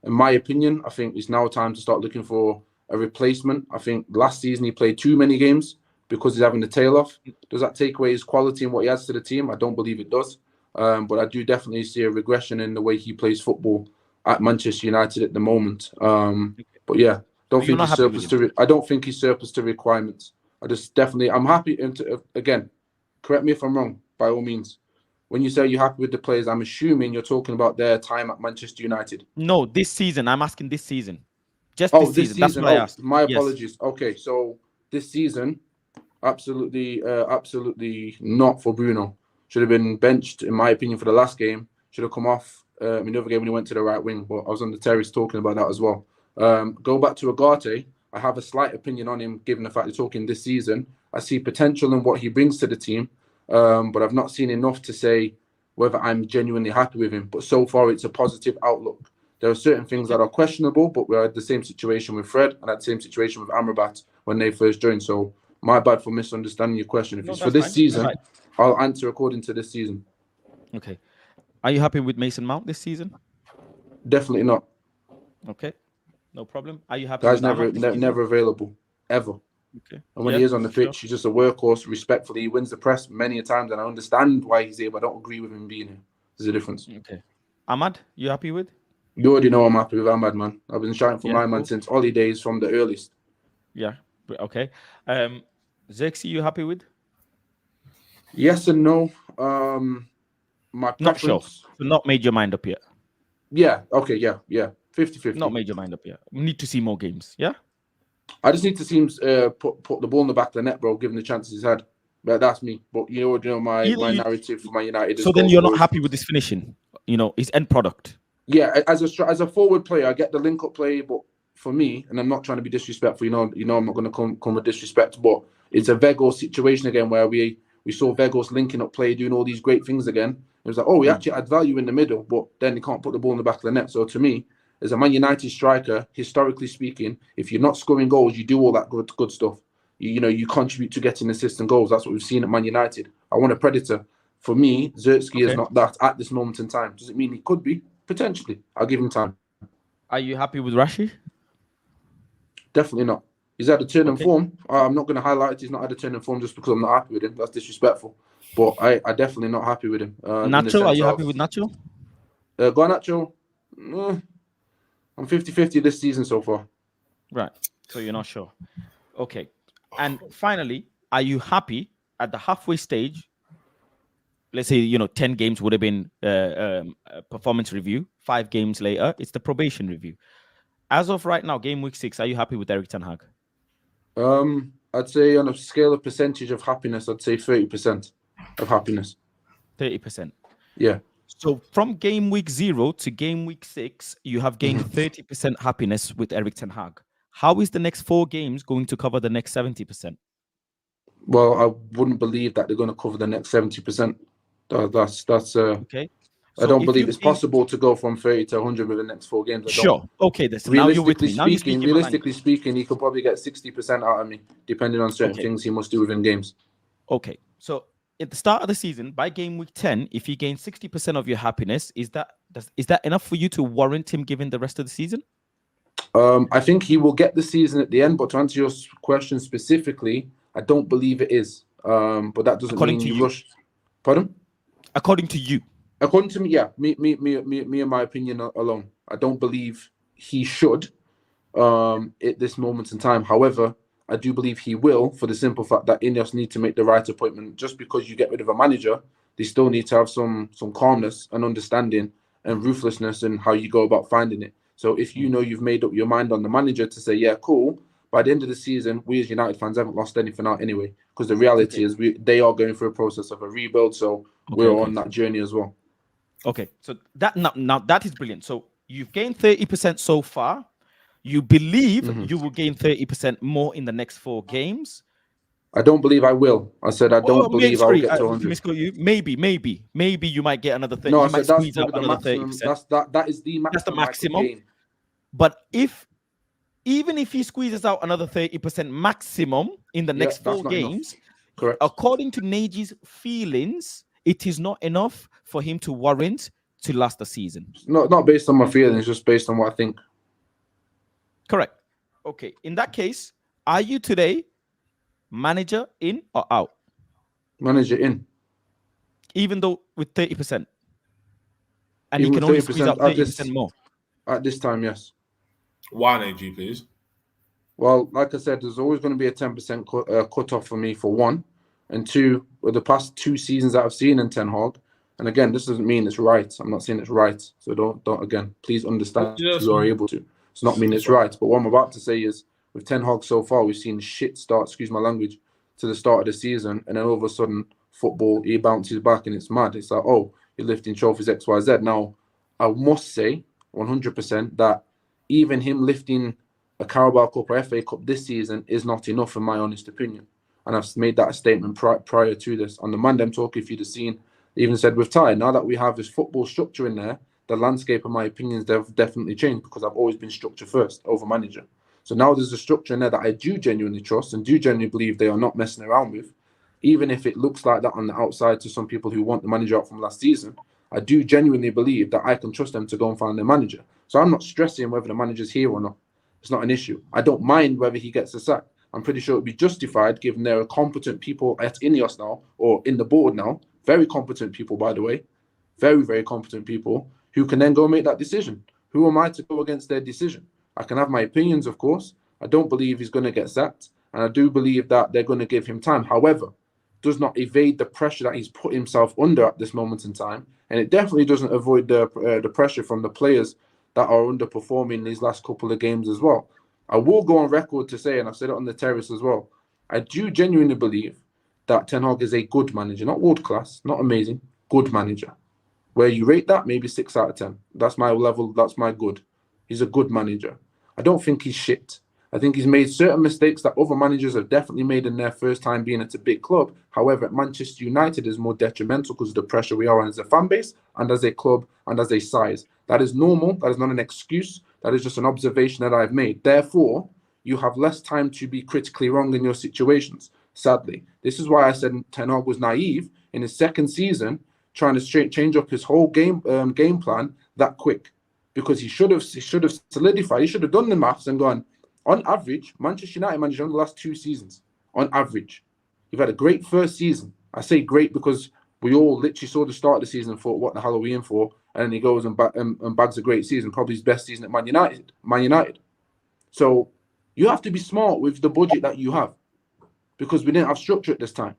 In my opinion, I think it's now time to start looking for a replacement. I think last season he played too many games because he's having the tail off. Does that take away his quality and what he adds to the team? I don't believe it does. But I do definitely see a regression in the way he plays football at Manchester United at the moment. But yeah, I don't think he's surplus to requirements. I'm happy. Again, correct me if I'm wrong, by all means. When you say you're happy with the players, I'm assuming you're talking about their time at Manchester United. No, this season. I'm asking this season. Just this season. That's what I asked. My apologies. Okay, so this season, absolutely not for Bruno. Should have been benched, in my opinion, for the last game. Should have come off in the other game when he went to the right wing. But I was on the terrace talking about that as well. Go back to Ugarte. I have a slight opinion on him, given the fact they're talking this season. I see potential in what he brings to the team, but I've not seen enough to say whether I'm genuinely happy with him. But so far, it's a positive outlook. There are certain things that are questionable, but we're at the same situation with Fred and at the same situation with Amrabat when they first joined. So my bad for misunderstanding your question. If it's for this season, I'll answer according to this season. Okay. Are you happy with Mason Mount this season? Definitely not. Okay. No problem. Are you happy? Guy's never available, ever. Okay. And when he is on the pitch, he's just a workhorse. Respectfully, he wins the press many a times, and I understand why he's here, but I don't agree with him being here. There's a difference. Okay. Ahmad, you happy with? You already know I'm happy with Ahmad, man. I've been shouting for my man since Ollie days from the earliest. Yeah. Okay. Zexi, you happy with? Yes and no. My preference... Not sure. So not made your mind up yet. Yeah. Okay. Yeah. 50-50. Not made your mind up yet. We need to see more games. Yeah. I just need to see him put the ball in the back of the net, bro, given the chances he's had. But that's me. But you know my narrative for my United. So then you're not happy with his finishing, his end product. Yeah, as a forward player, I get the link up play, but for me, and I'm not trying to be disrespectful, I'm not going to come with disrespect, but it's a Vegos situation again where we saw Vegos linking up play, doing all these great things again. It was like, oh, he actually had value in the middle, but then he can't put the ball in the back of the net. So to me, as a Man United striker, historically speaking, if you're not scoring goals, you do all that good stuff. You contribute to getting assists and goals. That's what we've seen at Man United. I want a predator. For me, Zertsky is not that at this moment in time. Does it mean he could be? Potentially. I'll give him time. Are you happy with Rashi? Definitely not. He's had a turn in form. I'm not going to highlight it. He's not had a turn in form just because I'm not happy with him. That's disrespectful. But I definitely not happy with him. Nacho, are you happy with Nacho? Garnacho, I'm 50-50 this season so far. Right. So you're not sure. Okay. And finally, are you happy at the halfway stage? Let's say, 10 games would have been a performance review. 5 games later, it's the probation review. As of right now, game week 6, are you happy with Erik Ten Hag? I'd say on a scale of percentage of happiness, I'd say 30% of happiness. 30%? Yeah. So from game week 0 to game week 6, you have gained 30% happiness with Erik Ten Hag. How is the next 4 games going to cover the next 70%? Well, I wouldn't believe that they're going to cover the next 70%. That's Okay. I don't if believe you it's gain- possible to go from 30 to 100 with the next 4 games. I don't. Sure. Okay. Now you're with Realistically me. Now you're speaking, speaking my language. he could probably get 60% out of me, depending on certain Okay. things he must do within games. Okay. So at the start of the season, by game week 10, if you gain 60% of your happiness, is that enough for you to warrant him giving the rest of the season? I think he will get the season at the end, but to answer your question specifically, I don't believe it is. But that doesn't According mean to you you. rush. Pardon? According to you. According to me, yeah, me and my opinion alone, I don't believe he should at this moment in time. However, I do believe he will, for the simple fact that INEOS need to make the right appointment. Just because you get rid of a manager, they still need to have some calmness and understanding and ruthlessness in how you go about finding it. So if you know you've made up your mind on the manager to say, yeah, cool, by the end of the season, we as United fans haven't lost anything out anyway. Because the reality is they are going through a process of a rebuild, so we're on that journey as well. Okay, so that now that is brilliant. So you've gained 30% so far. You believe you will gain 30% more in the next 4 games. I don't believe I will. I said I don't believe I'll get to 100. Maybe you might get another 30. No, you might that's squeeze out probably the another maximum. 30%. That is the maximum. That's the maximum. I could gain. But even if he squeezes out another 30% maximum in the next 4 games, correct. According to Naji's feelings, it is not enough for him to warrant to last the season. Not based on my feelings, just based on what I think. Correct. Okay. In that case, are you today manager in or out? Manager in. Even though with 30%. And Even you can only squeeze out 30% more. At this time, yes. Why, AG, please? Well, like I said, there's always going to be a 10% cut off for me, for one. And two, with the past 2 seasons that I've seen in Ten Hag, and again, this doesn't mean it's right. I'm not saying it's right. So don't again, please understand if you are able to. It's not mean it's right. But what I'm about to say is, with Ten Hag so far, we've seen shit start, excuse my language, to the start of the season. And then all of a sudden, football, he bounces back and it's mad. It's like, oh, you're lifting trophies X, Y, Z. Now, I must say 100% that even him lifting a Carabao Cup or FA Cup this season is not enough, in my honest opinion. And I've made that statement prior to this. On the Mandem Talk, if you'd have seen, even said with Ty, now that we have this football structure in there, the landscape of my opinions have definitely changed, because I've always been structure first over manager. So now there's a structure in there that I do genuinely trust and do genuinely believe they are not messing around with. Even if it looks like that on the outside to some people who want the manager out from last season, I do genuinely believe that I can trust them to go and find their manager. So I'm not stressing whether the manager's here or not. It's not an issue. I don't mind whether he gets a sack. I'm pretty sure it would be justified, given there are competent people at INEOS now, or in the board now, very competent people, by the way, very, very competent people, who can then go make that decision. Who am I to go against their decision? I can have my opinions, of course. I don't believe he's going to get sacked, and I do believe that they're going to give him time. However, does not evade the pressure that he's put himself under at this moment in time, and it definitely doesn't avoid the pressure from the players that are underperforming these last couple of games as well. I will go on record to say, and I've said it on the terrace as well, I do genuinely believe that Ten Hag is a good manager, not world class, not amazing, good manager. Where you rate that, maybe 6 out of 10. That's my level, that's my good. He's a good manager. I don't think he's shit. I think he's made certain mistakes that other managers have definitely made in their first time being at a big club. However, at Manchester United is more detrimental because of the pressure we are on as a fan base and as a club and as a size. That is normal. That is not an excuse. That is just an observation that I've made. Therefore, you have less time to be critically wrong in your situations, sadly. This is why I said Ten Hag was naive in his second season, trying to change up his whole game plan that quick. Because he should have solidified, he should have done the maths and gone, on average, Manchester United manager in the last 2 seasons, on average. You've had a great first season. I say great because we all literally saw the start of the season and thought, what the hell are we in for? And then he goes and bags a great season, probably his best season at Man United. So you have to be smart with the budget that you have, because we didn't have structure at this time.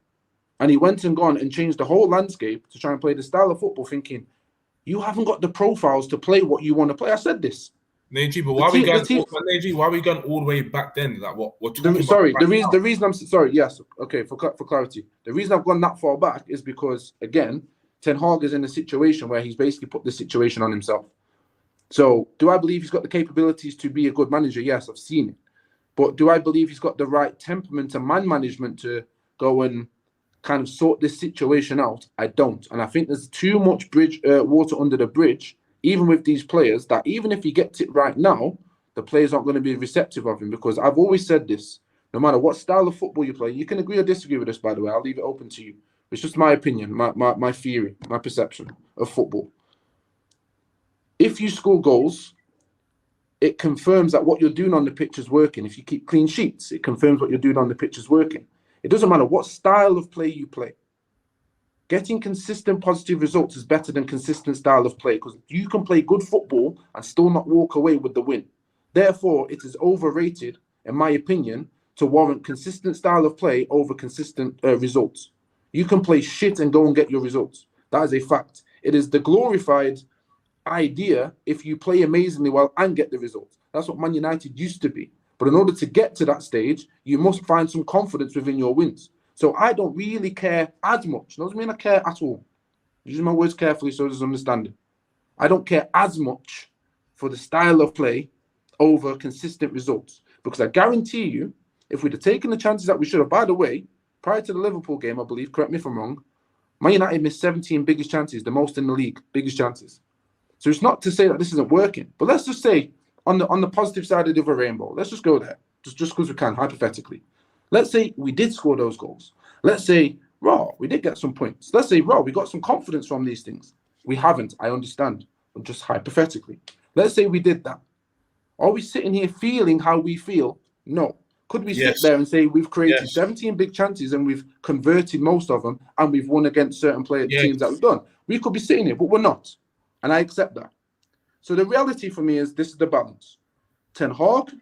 And he went and gone and changed the whole landscape to try and play the style of football, thinking, you haven't got the profiles to play what you want to play. I said this. Neji, but why are we going all the way back then? Like what we're talking about? The reason I'm sorry. Yes, okay. For clarity, the reason I've gone that far back is because, again, Ten Hag is in a situation where he's basically put the situation on himself. So, do I believe he's got the capabilities to be a good manager? Yes, I've seen it. But do I believe he's got the right temperament and man management to go and kind of sort this situation out. I don't. And I think there's too much water under the bridge, even with these players, that even if he gets it right now, the players aren't going to be receptive of him. Because I've always said this, no matter what style of football you play, you can agree or disagree with this, by the way. I'll leave it open to you. It's just my opinion, my theory, my perception of football. If you score goals, it confirms that what you're doing on the pitch is working. If you keep clean sheets, it confirms what you're doing on the pitch is working. It doesn't matter what style of play you play. Getting consistent positive results is better than consistent style of play, because you can play good football and still not walk away with the win. Therefore, it is overrated, in my opinion, to warrant consistent style of play over consistent results. You can play shit and go and get your results. That is a fact. It is the glorified idea if you play amazingly well and get the results. That's what Man United used to be. But in order to get to that stage, you must find some confidence within your wins. So I don't really care as much. Doesn't mean I care at all. Using my words carefully so there's understanding. I don't care as much for the style of play over consistent results. Because I guarantee you, if we'd have taken the chances that we should have, by the way, prior to the Liverpool game, I believe, correct me if I'm wrong, Man United missed 17 biggest chances, the most in the league, biggest chances. So it's not to say that this isn't working. But let's just say, on the positive side of the rainbow, let's just go there, just because we can, hypothetically. Let's say we did score those goals. Let's say, we did get some points. Let's say, we got some confidence from these things. We haven't, I understand, but just hypothetically. Let's say we did that. Are we sitting here feeling how we feel? No. Could we sit there and say we've created 17 big chances and we've converted most of them and we've won against certain teams that we've done? We could be sitting here, but we're not. And I accept that. So the reality for me is this is the balance. Ten Hag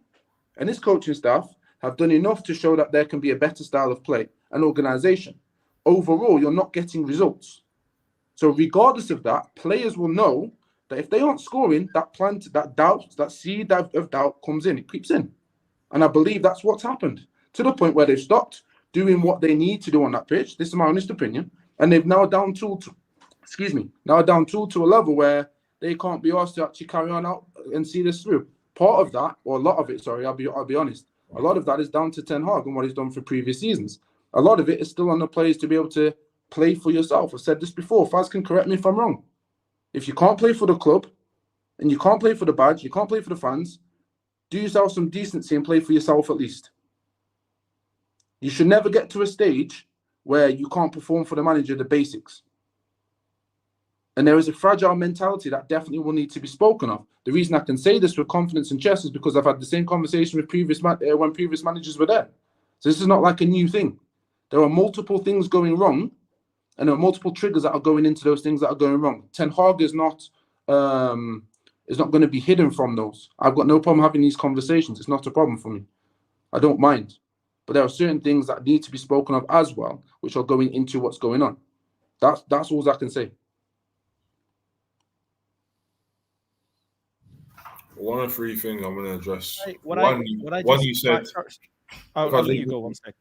and his coaching staff have done enough to show that there can be a better style of play and organisation. Overall, you're not getting results. So regardless of that, players will know that if they aren't scoring, that seed of doubt comes in. It creeps in. And I believe that's what's happened, to the point where they've stopped doing what they need to do on that pitch. This is my honest opinion. And they've now down tooled to a level where they can't be asked to actually carry on out and see this through. Part of that, or a lot of it, sorry, I'll be honest. A lot of that is down to Ten Hag and what he's done for previous seasons. A lot of it is still on the players to be able to play for yourself. I've said this before. Faz can correct me if I'm wrong. If you can't play for the club and you can't play for the badge, you can't play for the fans, do yourself some decency and play for yourself at least. You should never get to a stage where you can't perform for the manager the basics. And there is a fragile mentality that definitely will need to be spoken of. The reason I can say this with confidence and chest is because I've had the same conversation with when previous managers were there. So this is not like a new thing. There are multiple things going wrong, and there are multiple triggers that are going into those things that are going wrong. Ten Hag is not going to be hidden from those. I've got no problem having these conversations. It's not a problem for me. I don't mind. But there are certain things that need to be spoken of as well, which are going into what's going on. That's all I can say. One of three things I'm going to address. One you said. I'll let you go 1 sec.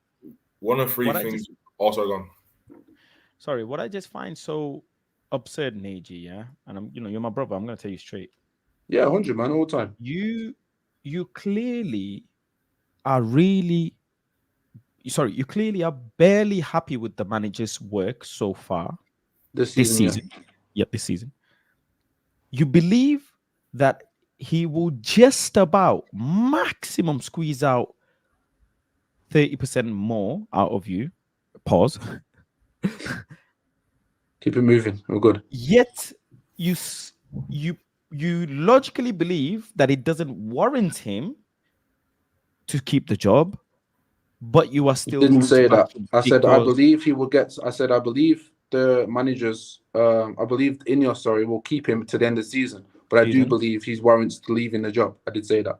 One of three things. Also gone. Sorry, what I just find so absurd, Neji, yeah, and you're my brother. I'm going to tell you straight. Yeah, 100, man, all the time. You clearly are you clearly are barely happy with the manager's work so far. This season. Yep, this season. You believe that he will just about maximum squeeze out 30% more out of you. Pause. Keep it moving. We're good. Yet you logically believe that it doesn't warrant him to keep the job, but you are still. Didn't say that. I said I believe he will get. I said I believe the managers. I believe INEOS, will keep him to the end of the season. But I do believe he warrants leaving the job. I did say that.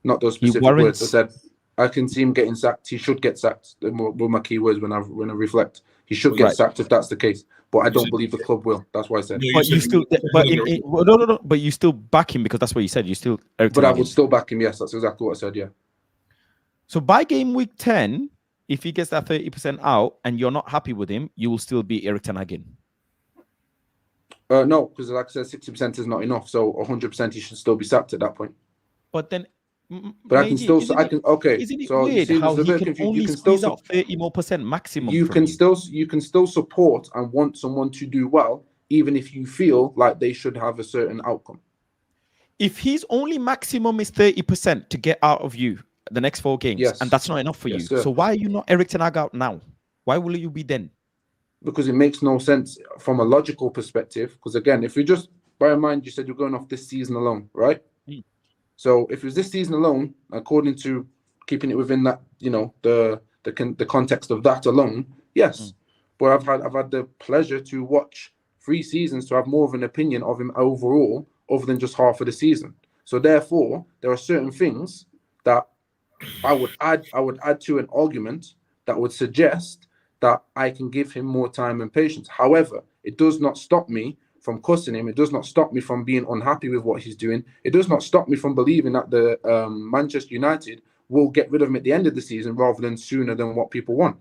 Not those specific words. I said I can see him getting sacked. He should get sacked. Were my key words when I reflect. He should get sacked if that's the case. But I don't believe the club will. That's why I said. But you still, no. But you still back him because that's what you said. You still. But I would still back him. Yes, that's exactly what I said. Yeah. So by game week 10, if he gets that 30% out and you're not happy with him, you will still be Erik Ten Hag again. No, because like I said, 60% is not enough. So 100% he should still be sacked at that point. But then But I can still, isn't I it, can, okay. isn't it So you weird see, how there's a he bit can confused. only You can still, squeeze out 30 more percent maximum you from can you? you can still support and want someone to do well, even if you feel like they should have a certain outcome. If his only maximum is 30% to get out of you the next 4 games, Yes. and that's not enough for Yes, you, sir. so why are you not Eric Ten Hag out now? Why will you be then? Because it makes no sense from a logical perspective. Because again, if you just bear in mind, you said you're going off this season alone, right? So if it was this season alone, according to keeping it within that, you know, the context of that alone, yes. But I've had the pleasure to watch 3 seasons to have more of an opinion of him overall, other than just half of the season. So therefore, there are certain things that I would add to an argument that would suggest that I can give him more time and patience. However, it does not stop me from cussing him. It does not stop me from being unhappy with what he's doing. It does not stop me from believing that the Manchester United will get rid of him at the end of the season rather than sooner than what people want.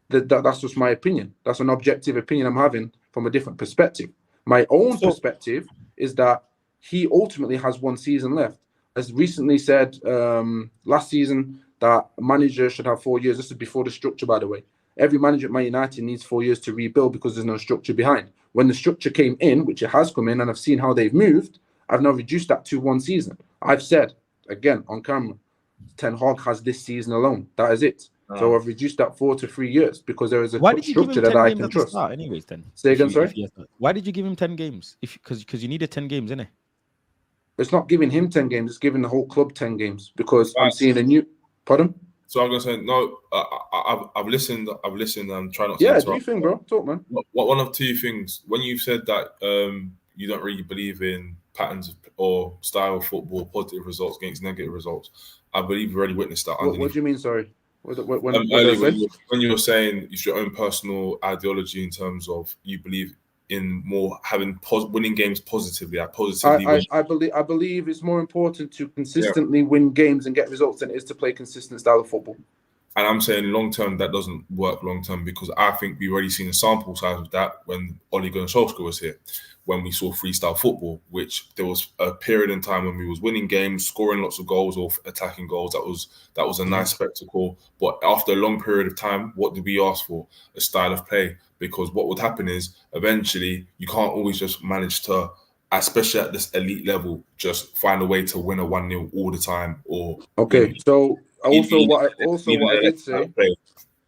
That's just my opinion. That's an objective opinion I'm having from a different perspective. My own perspective is that he ultimately has 1 season left. As recently said last season, that a manager should have 4 years. This is before the structure, by the way. Every manager at Man United needs 4 years to rebuild because there's no structure behind. When the structure came in, which it has come in, and I've seen how they've moved, I've now reduced that to 1 season. I've said, again, on camera, Ten Hag has this season alone. That is it. So I've reduced that 4 to 3 years because there is a structure that I can trust. Anyways, then. Say again, sorry? Why did you give him 10 games? Because you needed 10 games, innit? It's not giving him 10 games. It's giving the whole club 10 games because I'm seeing a new... Pardon? So I'm gonna say no. I've listened. And try not to. Yeah, do you think, bro? Talk, man. One of 2 things. When you said that you don't really believe in patterns or style of football, positive results against negative results, I believe you've already witnessed that. What do you mean? Sorry. When you were saying it's your own personal ideology in terms of you believe in more having winning games positively. I believe it's more important to consistently win games and get results than it is to play consistent style of football. And I'm saying long term that doesn't work long term because I think we've already seen a sample size of that when Ole Gunnar Solskjaer was here, when we saw freestyle football, which there was a period in time when we was winning games, scoring lots of goals or attacking goals. That was a nice spectacle. But after a long period of time, what did we ask for? A style of play. Because what would happen is eventually you can't always just manage to, especially at this elite level, just find a way to win a 1-0 all the time. Or so what I did say.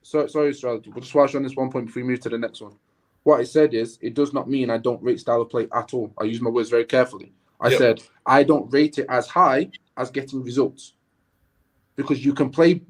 Sorry, strategy. But just while on this one point before we move to the next one, what I said is it does not mean I don't rate style of play at all. I use my words very carefully. I said I don't rate it as high as getting results because you can play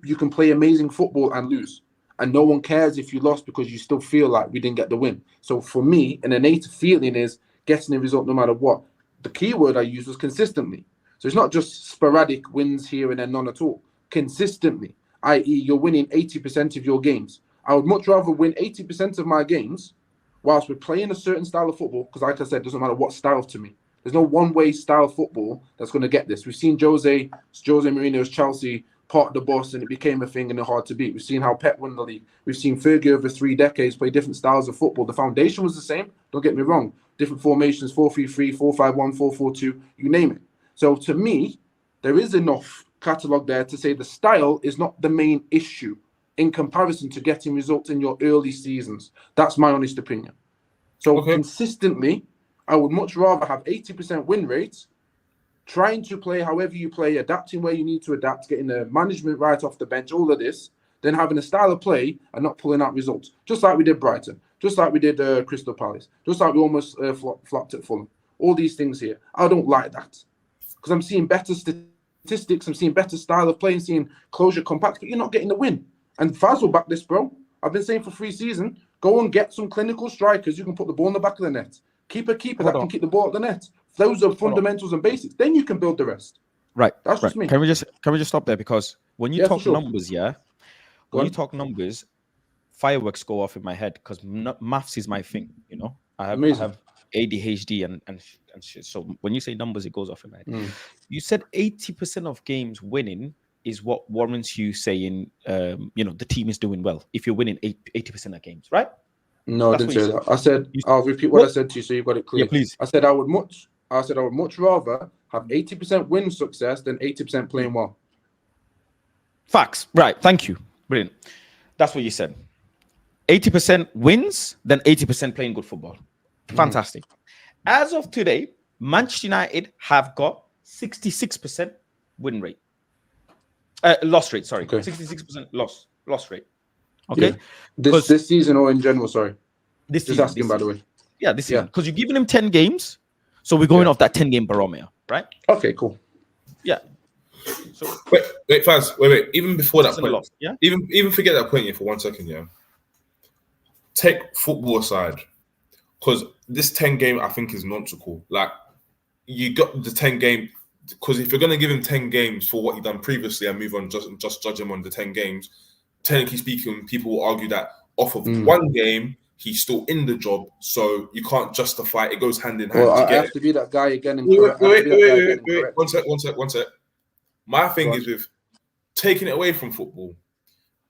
amazing football and lose. And no one cares if you lost because you still feel like we didn't get the win. So for me, an innate feeling is getting a result no matter what. The key word I used was consistently. So it's not just sporadic wins here and then none at all. Consistently, i.e. you're winning 80% of your games. I would much rather win 80% of my games whilst we're playing a certain style of football, because like I said, it doesn't matter what style to me. There's no one-way style of football that's going to get this. We've seen Jose Mourinho's Chelsea part of the bus and it became a thing and they're hard to beat. We've seen how Pep won the league. We've seen Fergie over 3 decades play different styles of football. The foundation was the same. Don't get me wrong. Different formations, 4-3-3, 4-5-1, 4-4-2, you name it. So to me, there is enough catalogue there to say the style is not the main issue in comparison to getting results in your early seasons. That's my honest opinion. So consistently, I would much rather have 80% win rates, trying to play however you play, adapting where you need to adapt, getting the management right off the bench, all of this, then having a style of play and not pulling out results. Just like we did Brighton, just like we did Crystal Palace, just like we almost flopped at Fulham. All these things here. I don't like that because I'm seeing better statistics, I'm seeing better style of play, and seeing closure compact, but you're not getting the win. And Faz will back this, bro. I've been saying for 3 seasons, go and get some clinical strikers you can put the ball in the back of the net. Keep a keeper that can keep the ball at the net. Those are fundamentals and basics. Then you can build the rest. Right. That's just me. Can we just stop there? Because when you talk numbers, when you talk numbers, fireworks go off in my head because maths is my thing. You know, I have ADHD and shit. So when you say numbers, it goes off in my head. You said 80% of games winning is what warrants you saying, the team is doing well. If you're winning 80% of games, right? No, I didn't say that. I said I'll repeat what I said to you so you've got it clear. Yeah, please. I said I would much rather have 80% win success than 80% playing well. Facts. Right. Thank you. Brilliant. That's what you said. 80% wins, then 80% playing good football. Fantastic. As of today, Manchester United have got 66% win rate. Loss rate, sorry. Okay. 66% loss rate. Okay. Yeah. This season or in general, sorry. This Just season, asking, by the way. Yeah, this season. Because you're giving him 10 games. So we're going off that 10-game barometer, right? Okay, cool. Yeah. So wait, Faz, wait. Even before that point, loss, yeah. Even forget that point here for 1 second, yeah. Take football aside, because this 10-game I think is nonsensical. Like, you got the 10-game, because if you're gonna give him 10 games for what he done previously and move on, just judge him on the 10 games. Technically speaking, people will argue that off of 1 game, he's still in the job, so you can't justify it. It goes hand in hand. Well, I have to be that guy again. Wait. One sec. My thing is with taking it away from football.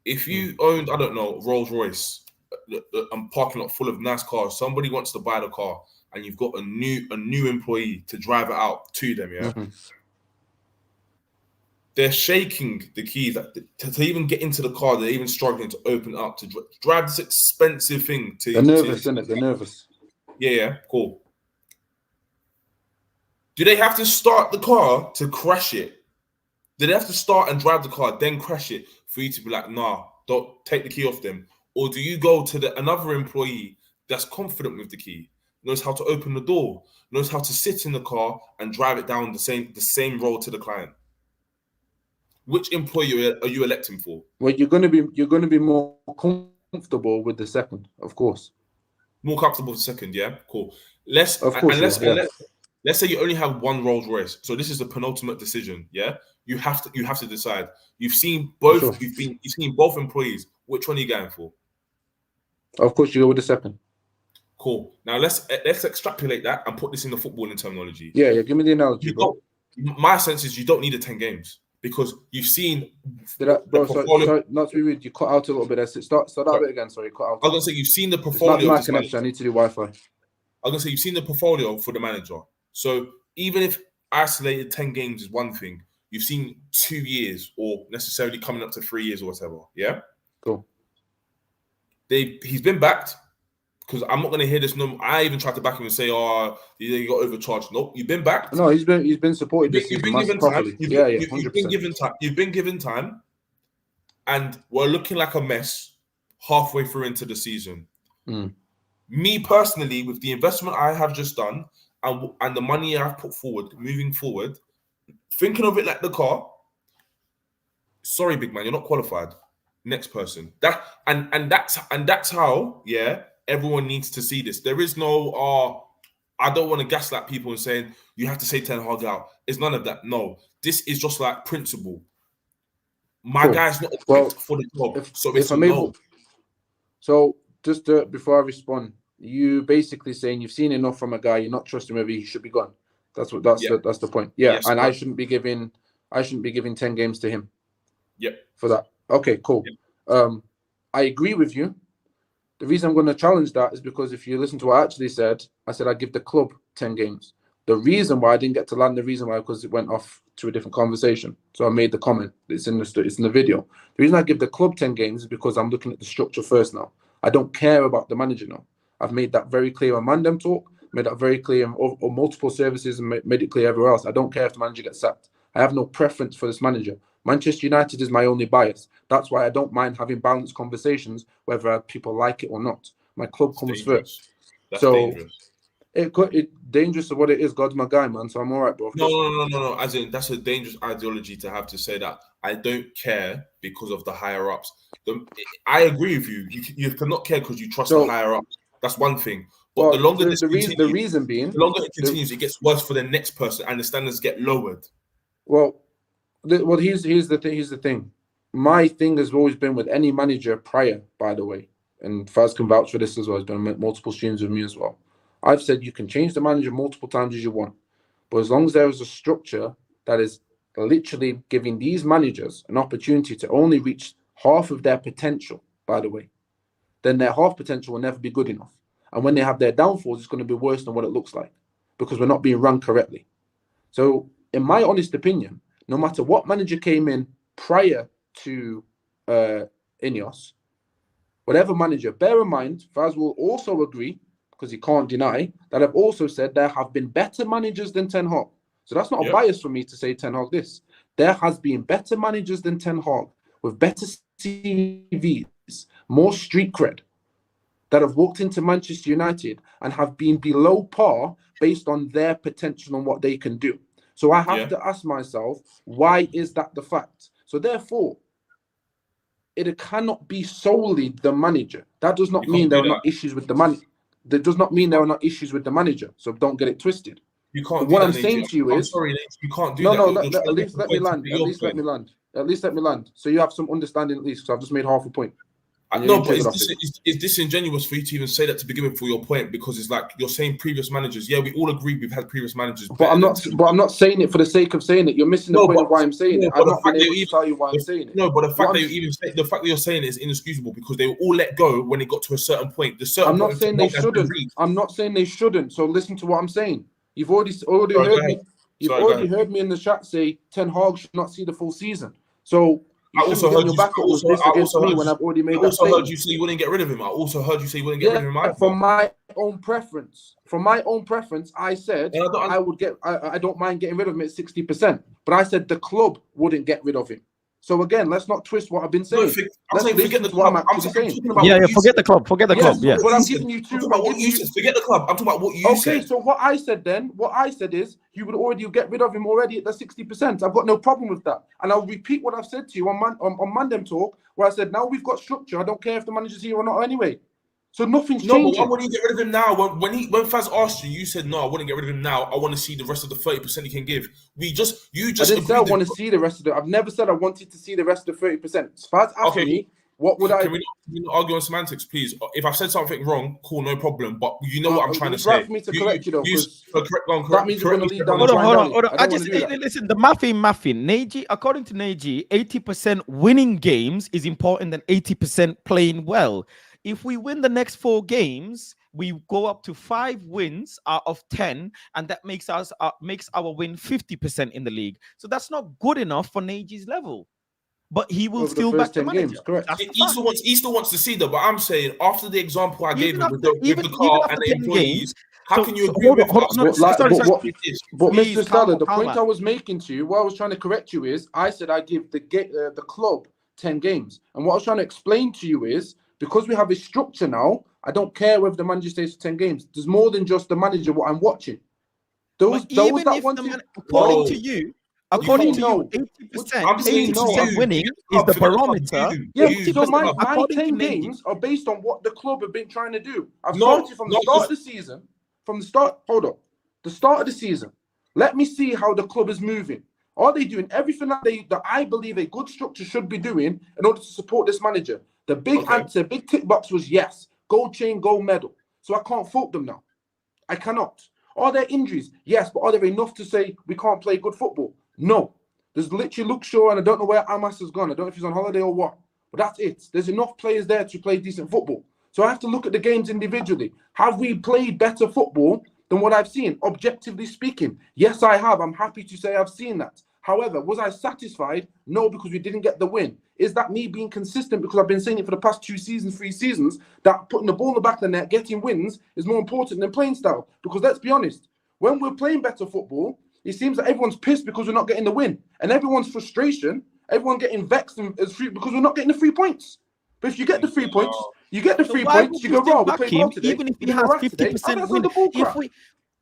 If you owned, I don't know, Rolls Royce, a parking lot full of nice cars, somebody wants to buy the car, and you've got a new employee to drive it out to them, yeah. They're shaking the keys to even get into the car. They're even struggling to open it up to drive this expensive thing. They're nervous, isn't it? They're nervous. Yeah, cool. Do they have to start the car to crash it? Do they have to start and drive the car, then crash it for you to be like, nah, don't take the key off them? Or do you go to another employee that's confident with the key, knows how to open the door, knows how to sit in the car and drive it down the same road to the client? Which employee are you electing for? Well, you're going to be more comfortable with the second, of course. More comfortable with the second, yeah, cool. Let's say you only have 1 Rolls Royce. So this is the penultimate decision, yeah. You have to decide. You've seen both. Sure. You've seen both employees. Which one are you going for? Of course, you go with the second. Cool. Now let's extrapolate that and put this in the footballing terminology. Yeah. Give me the analogy, bro. My sense is you don't need the 10 games. Because you've seen, sorry, not to be rude, you cut out a little bit there. Start that bit again. Sorry, cut out. I was gonna say you've seen the portfolio. It's not my connection. I need to do Wi-Fi. I was gonna say you've seen the portfolio for the manager. So even if isolated 10 games is one thing, you've seen 2 years or necessarily coming up to 3 years or whatever. Yeah. Cool. He's been backed. Because I'm not going to hear this. No, I even tried to back him and say, "Oh, you got overcharged." Nope, you've been backed. No, he's been supported. You've been given time. You've been given time. You've been given time, and we're looking like a mess halfway through into the season. Me personally, with the investment I have just done and the money I've put forward, moving forward, thinking of it like the car. Sorry, big man, you're not qualified. Next person. That's how. Yeah. Everyone needs to see this. There is no, I don't want to gaslight people and saying you have to say Ten Hag out. It's none of that. No, this is just like principle. My guy's not equipped for the job, so it's a no. So just before I respond, you basically saying you've seen enough from a guy, you're not trusting whether he should be gone. That's the point. Yeah, yes, and I shouldn't be giving 10 games to him. Yep. For that. Okay, cool. Yep. I agree with you. The reason I'm going to challenge that is because if you listen to what I actually said, I said I'd give the club 10 games. The reason why I didn't get to land, because it went off to a different conversation. So I made the comment. It's in the video. The reason I give the club 10 games is because I'm looking at the structure first now. I don't care about the manager now. I've made that very clear on Mandem Talk, made that very clear on multiple services, and made it clear everywhere else. I don't care if the manager gets sacked. I have no preference for this manager. Manchester United is my only bias. That's why I don't mind having balanced conversations, whether people like it or not. My club comes first. That's dangerous. It's dangerous of what it is. God's my guy, man. So I'm all right, bro. No. As in, that's a dangerous ideology to have to say that. I don't care because of the higher ups. I agree with you. You cannot care because you trust the higher ups. That's one thing. But the longer the reason being, the longer it continues, it gets worse for the next person, and the standards get lowered. Well, here's the thing. My thing has always been with any manager prior, by the way, and Faz can vouch for this as well. He's been on multiple streams with me as well. I've said you can change the manager multiple times as you want, but as long as there is a structure that is literally giving these managers an opportunity to only reach half of their potential, by the way, then their half potential will never be good enough. And when they have their downfalls, it's going to be worse than what it looks like because we're not being run correctly. So, in my honest opinion, no matter what manager came in prior to INEOS, whatever manager, bear in mind, Faz will also agree, because he can't deny, that I've also said there have been better managers than Ten Hag. So that's not a bias for me to say Ten Hag this. There has been better managers than Ten Hag with better CVs, more street cred, that have walked into Manchester United and have been below par based on their potential and what they can do. So I have to ask myself, why is that the fact? So therefore, it cannot be solely the manager. That does not mean there are not issues with the manager. That does not mean there are not issues with the manager. So don't get it twisted. You can't. But what I'm saying to you is, I'm sorry, you can't do no, that. no. At least let me land. At least let me land. At least let me land. So you have some understanding at least, because I've just made half a point. No, but it's disingenuous for you to even say that to begin with for your point, because it's like you're saying previous managers. Yeah, we all agree we've had previous managers. But I'm not saying it for the sake of saying it. You're missing the point of why I'm saying it. I'm not able to tell you why I'm saying it. No, but the fact that you're saying it is inexcusable, because they were all let go when it got to a certain point. I'm not saying they shouldn't. I'm not saying they shouldn't. So listen to what I'm saying. You've already heard me. You've already heard me in the chat say Ten Hag should not see the full season. So I also heard you. When I've already made that statement. Heard you say you wouldn't get rid of him. I also heard you say you wouldn't get rid of him. For my own preference, I said I would get. I don't mind getting rid of him at 60%, but I said the club wouldn't get rid of him. So again, let's not twist what I've been saying. I'm saying forget the club. I'm saying forget the club. Forget the club. Yeah. But I'm giving you two. Forget the club. I'm talking about what you said. Okay, so what I said is you would already get rid of him already at the 60%. I've got no problem with that. And I'll repeat what I've said to you on Mandem Talk, where I said, now we've got structure. I don't care if the manager's here or not anyway. So nothing's changing. No, but why wouldn't you get rid of him now? When Faz asked you, you said, no, I wouldn't get rid of him now. I want to see the rest of the 30% he can give. You just I didn't say I want to see the rest of it. I've never said I wanted to see the rest of the 30%. Faz asked me, what would I... Can we not argue on semantics, please? If I've said something wrong, cool, no problem. But you know what I'm trying to say. For me to correct you, though, that means you're going to lead down Hold on. Listen, the Muffin. Neji, according to Neji, 80% winning games is important than 80% playing well. If we win the next 4 games, we go up to 5 wins out of 10, and that makes our win 50% in the league. So that's not good enough for Neji's level. But he will still back the manager. Games, correct. He still wants to see that. But I'm saying, after the example I gave him with the car and the employees, how can you agree with that? But Mr. Stella, the point I was making to you, what I was trying to correct you is, I said I give the club 10 games. And what I was trying to explain to you is, because we have a structure now, I don't care whether the manager stays for 10 games. There's more than just the manager what I'm watching. According to you, 80% winning is the barometer. Yeah, so my 10 games are based on what the club have been trying to do. I've started from the start of the season. The start of the season. Let me see how the club is moving. Are they doing everything that I believe a good structure should be doing in order to support this manager? The big answer, big tick box was yes. Gold chain, gold medal. So I can't fault them now. I cannot. Are there injuries? Yes, but are there enough to say we can't play good football? No. There's literally Luke Shaw, and I don't know where Amas has gone. I don't know if he's on holiday or what. But that's it. There's enough players there to play decent football. So I have to look at the games individually. Have we played better football than what I've seen? Objectively speaking, yes, I have. I'm happy to say I've seen that. However, was I satisfied? No, because we didn't get the win. Is that me being consistent? Because I've been saying it for the past 2 seasons, 3 seasons, that putting the ball in the back of the net, getting wins, is more important than playing style. Because let's be honest, when we're playing better football, it seems that everyone's pissed because we're not getting the win. And everyone's frustration, everyone getting vexed because we're not getting the 3 points. But if you get the 3 points, you get the 3 points, you go, well, we played well today. Even if he has 50% win.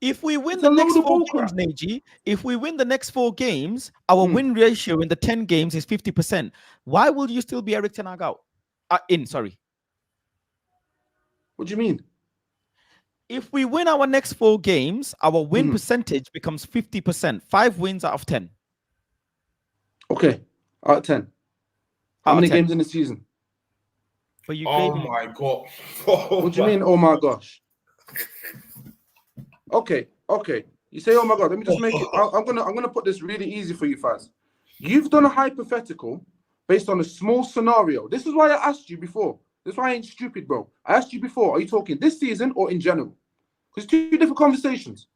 If we win the next 4 games, Neji, if we win the next 4 games, our win ratio in the 10 games is 50%. Why will you still be Eric Ten Hag out? Sorry. What do you mean? If we win our next 4 games, our win percentage becomes 50%. 5 wins out of 10. Okay, out of 10. How many games in the season? But you my God. What do you mean, oh my gosh? Okay. You say, oh my God, let me just make it. I'm gonna put this really easy for you, Faz. You've done a hypothetical based on a small scenario. This is why I asked you before. This is why I ain't stupid, bro. I asked you before, are you talking this season or in general? Because 2 different conversations.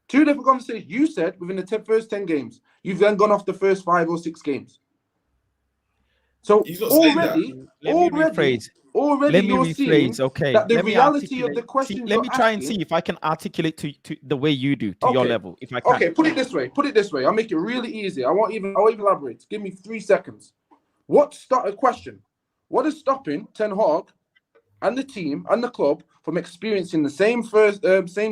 2 different conversations. You said within the first 10 games. You've then gone off the first 5 or 6 games. So He's not saying that. Let me rephrase. already Let me you're seeing rephrase. Okay. that the Let me reality of articulate. the questions Let you're me try and asking- see if I can articulate to the way you do, to your Okay. level, if I can. Okay, put it this way. I'll make it really easy. I won't even elaborate. Give me 3 seconds. What is stopping Ten Hag and the team and the club from experiencing the same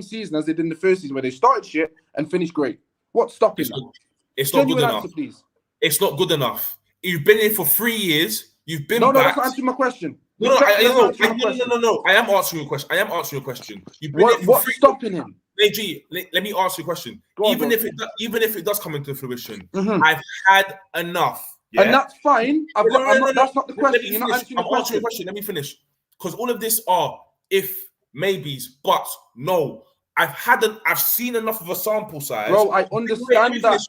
season as they did in the first season, where they started shit and finished great? What's stopping that? It's not good Genuine enough. answer, please. It's not good enough. You've been here for 3 years. You've been No, back. that's not answering my question. No. I am answering your question. You've been here for What's 3 stopping him? AG, let me ask you a question. Even if it does come into fruition, Mhm. I've had enough. Yeah? And that's fine. That's not the question. Let me You're not finish. answering the I'm answering question. your question. Let me finish. Because all of this are if, maybes, but no. I've seen enough of a sample size. Bro, I understand that.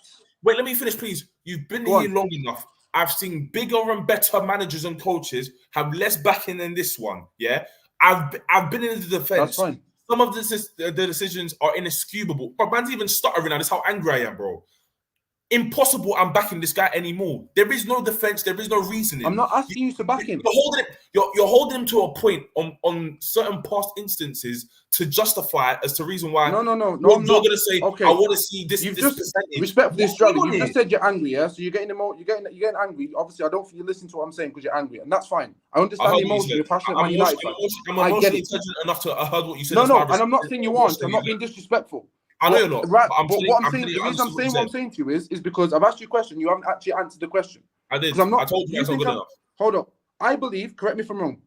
Wait, let me finish, please. You've been here long enough. I've seen bigger and better managers and coaches have less backing than this one. Yeah, I've been in the defense. That's fine. Some of the decisions are inexcusable. But man's even stuttering now. That's how angry I am, bro. Impossible. I'm backing this guy anymore. There is no defense. There is no reasoning. I'm not asking you to back him. You're holding him to a point on certain past instances to justify it as the reason why. No. You're I'm going not. to say, Okay. I want to see this. You've this just percentage. respect for this struggle. You've here? just said you're angry, yeah. So you're getting angry. Obviously, I don't think you listen to what I'm saying because you're angry, and that's fine. I understand the emotion. You're passionate Man United fan. I'm emotionally intelligent enough to heard what you said. No, and I'm not saying you aren't. I'm not being disrespectful. I know you're not. Right, but what I'm saying, the reason I'm saying what I'm saying to you is because I've asked you a question. You haven't actually answered the question. I did. I'm not, I told you that's not good enough. Hold up. I believe, correct me if I'm wrong.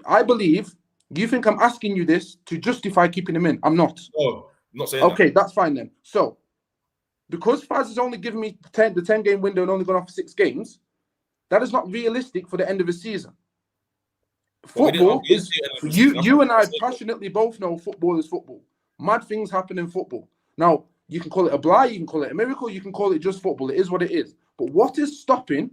I believe you think I'm asking you this to justify keeping him in. I'm not. No, not saying okay, that's fine then. So, because Faz has only given me the 10 game window and only gone off for 6 games, that is not realistic for the end of the season. Football is you and I passionately both know football is football. Mad things happen in football. Now, you can call it a blight, you can call it a miracle, you can call it just football. It is what it is. But what is stopping,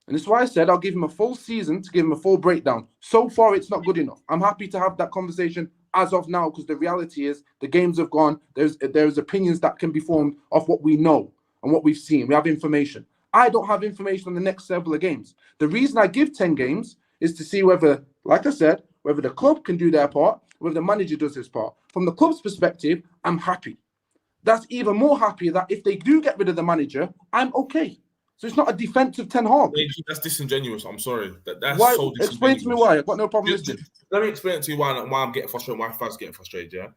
and this is why I said I'll give him a full season to give him a full breakdown. So far, it's not good enough. I'm happy to have that conversation as of now because the reality is the games have gone. There's opinions that can be formed of what we know and what we've seen. We have information. I don't have information on the next several of games. The reason I give 10 games is to see whether, like I said, whether the club can do their part, whether the manager does his part. From the club's perspective, I'm happy. That's even more happy that if they do get rid of the manager, I'm okay. So it's not a defensive Ten Hag. That's disingenuous. I'm sorry. That's why? So disingenuous. Explain to me why. I've got no problem listening. Let me explain to you why I'm getting frustrated, why Faz getting frustrated, yeah?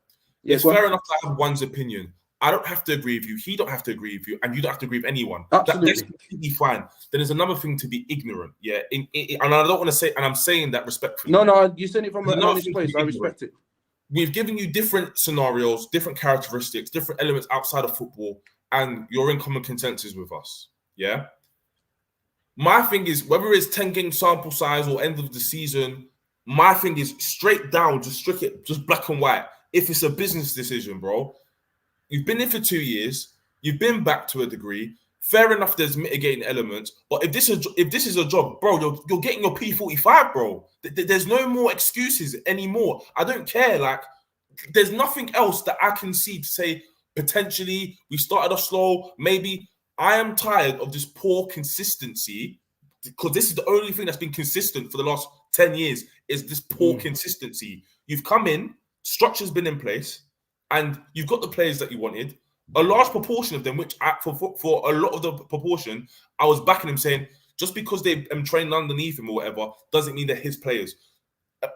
Yes, it's fair enough to have one's opinion. I don't have to agree with you. He don't have to agree with you. And you don't have to agree with anyone. Absolutely. That's completely fine. Then there's another thing to be ignorant, yeah? And I don't want to say, and I'm saying that respectfully. No, you said it from an honest place. I respect it. We've given you different scenarios, different characteristics, different elements outside of football, and you're in common consensus with us. Yeah. My thing is, whether it's 10 game sample size or end of the season, my thing is straight down, just black and white. If it's a business decision, bro, you've been here for 2 years, you've been back to a degree. Fair enough, there's mitigating elements, but if this is a job, bro, you're getting your P45, bro. There's no more excuses anymore. I don't care. Like, there's nothing else that I can see to say potentially we started off slow. Maybe I am tired of this poor consistency because this is the only thing that's been consistent for the last 10 years is this poor consistency. You've come in, structure's been in place, and you've got the players that you wanted. A large proportion of them, which for a lot of the proportion, I was backing him saying, just because they trained underneath him or whatever, doesn't mean they're his players.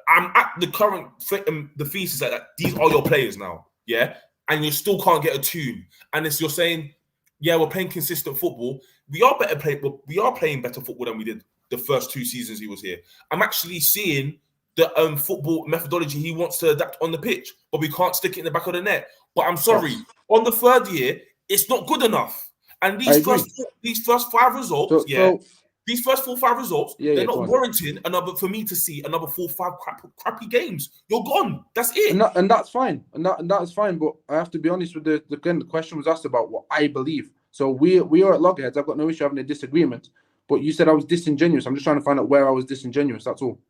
I'm at the current the thesis that these are your players now, yeah? And you still can't get a tune. And you're saying, yeah, we're playing consistent football. We are playing better football than we did the first 2 seasons he was here. I'm actually seeing the football methodology he wants to adapt on the pitch, but we can't stick it in the back of the net. But I'm sorry, on the 3rd year, it's not good enough. And these first 5 results, these first 4-5 results, they're not warranting for me to see another 4-5 crappy games. You're gone. That's it. And that's fine. And that is fine. But I have to be honest with the question was asked about what I believe. So we are at loggerheads. I've got no issue having a disagreement. But you said I was disingenuous. I'm just trying to find out where I was disingenuous. That's all.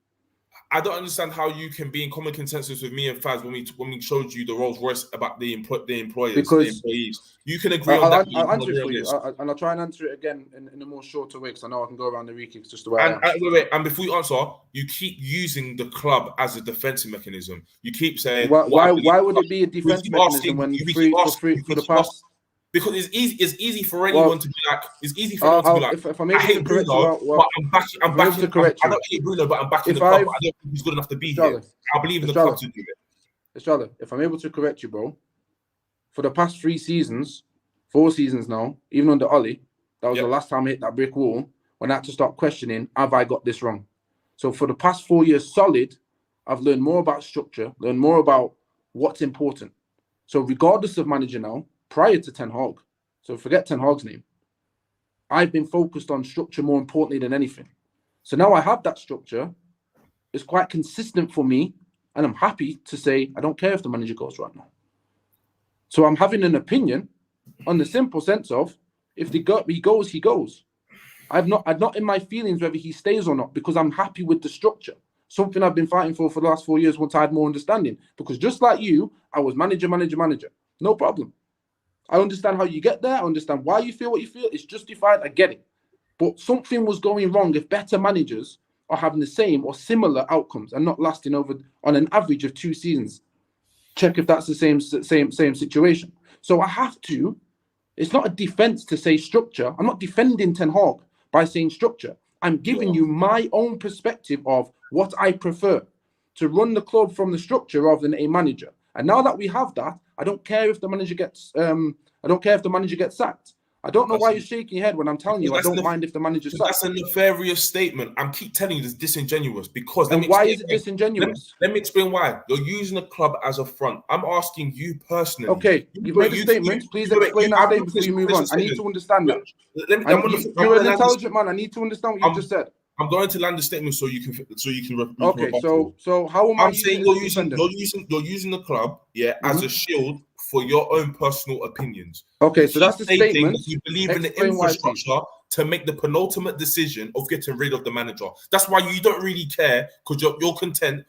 I don't understand how you can be in common consensus with me and Faz when we showed you the Rolls Royce about the employers, Because the employees. You can agree on that. I'll answer it for you, and I'll try and answer it again in a more shorter way, because I know I can go around the re-kicks just the way I am. And before you answer, you keep using the club as a defensive mechanism. You keep saying, why would it be a defense mechanism when for the past? Because it's easy for anyone to be like, it's easy for anyone to be like, if I'm I hate Bruno, but I'm backing. I don't hate Bruno, but I'm backing the club. I don't think he's good enough to be here. I believe in the club to do it. Estrella, if I'm able to correct you, bro, for the past 4 seasons now, even under Ollie, that was the last time I hit that brick wall when I had to start questioning, have I got this wrong? So for the past 4 years solid, I've learned more about structure, learned more about what's important. So regardless of manager now, prior to Ten Hag, so forget Ten Hag's name, I've been focused on structure more importantly than anything. So now I have that structure. It's quite consistent for me, and I'm happy to say I don't care if the manager goes right now. So I'm having an opinion on the simple sense of if he goes, he goes. I'm not in my feelings whether he stays or not, because I'm happy with the structure. Something I've been fighting for the last 4 years once I had more understanding. Because just like you, I was manager. No problem. I understand how you get there. I understand why you feel what you feel. It's justified. I get it. But something was going wrong if better managers are having the same or similar outcomes and not lasting over on an average of 2 seasons. Check if that's the same situation. So I have to. It's not a defense to say structure. I'm not defending Ten Hag by saying structure. I'm giving you my own perspective of what I prefer to run the club from the structure rather than a manager. And now that we have that, I don't care if the manager gets. I don't care if the manager gets sacked. I don't know why you're shaking your head when I'm telling you I don't mind if the manager's sacked. That's a nefarious statement. I keep telling you it's disingenuous because. And why is it disingenuous? Let me explain why. You're using the club as a front. I'm asking you personally. Okay, you've made a statement. Please explain that statement before you move on. I need to understand that. You're an intelligent man. I need to understand what you just said. I'm going to land the statement so you can. Okay, so how am I? I'm saying you're using the club, as a shield for your own personal opinions. Okay, so that's the statement. You believe in the infrastructure to make the penultimate decision of getting rid of the manager. That's why you don't really care, because you're content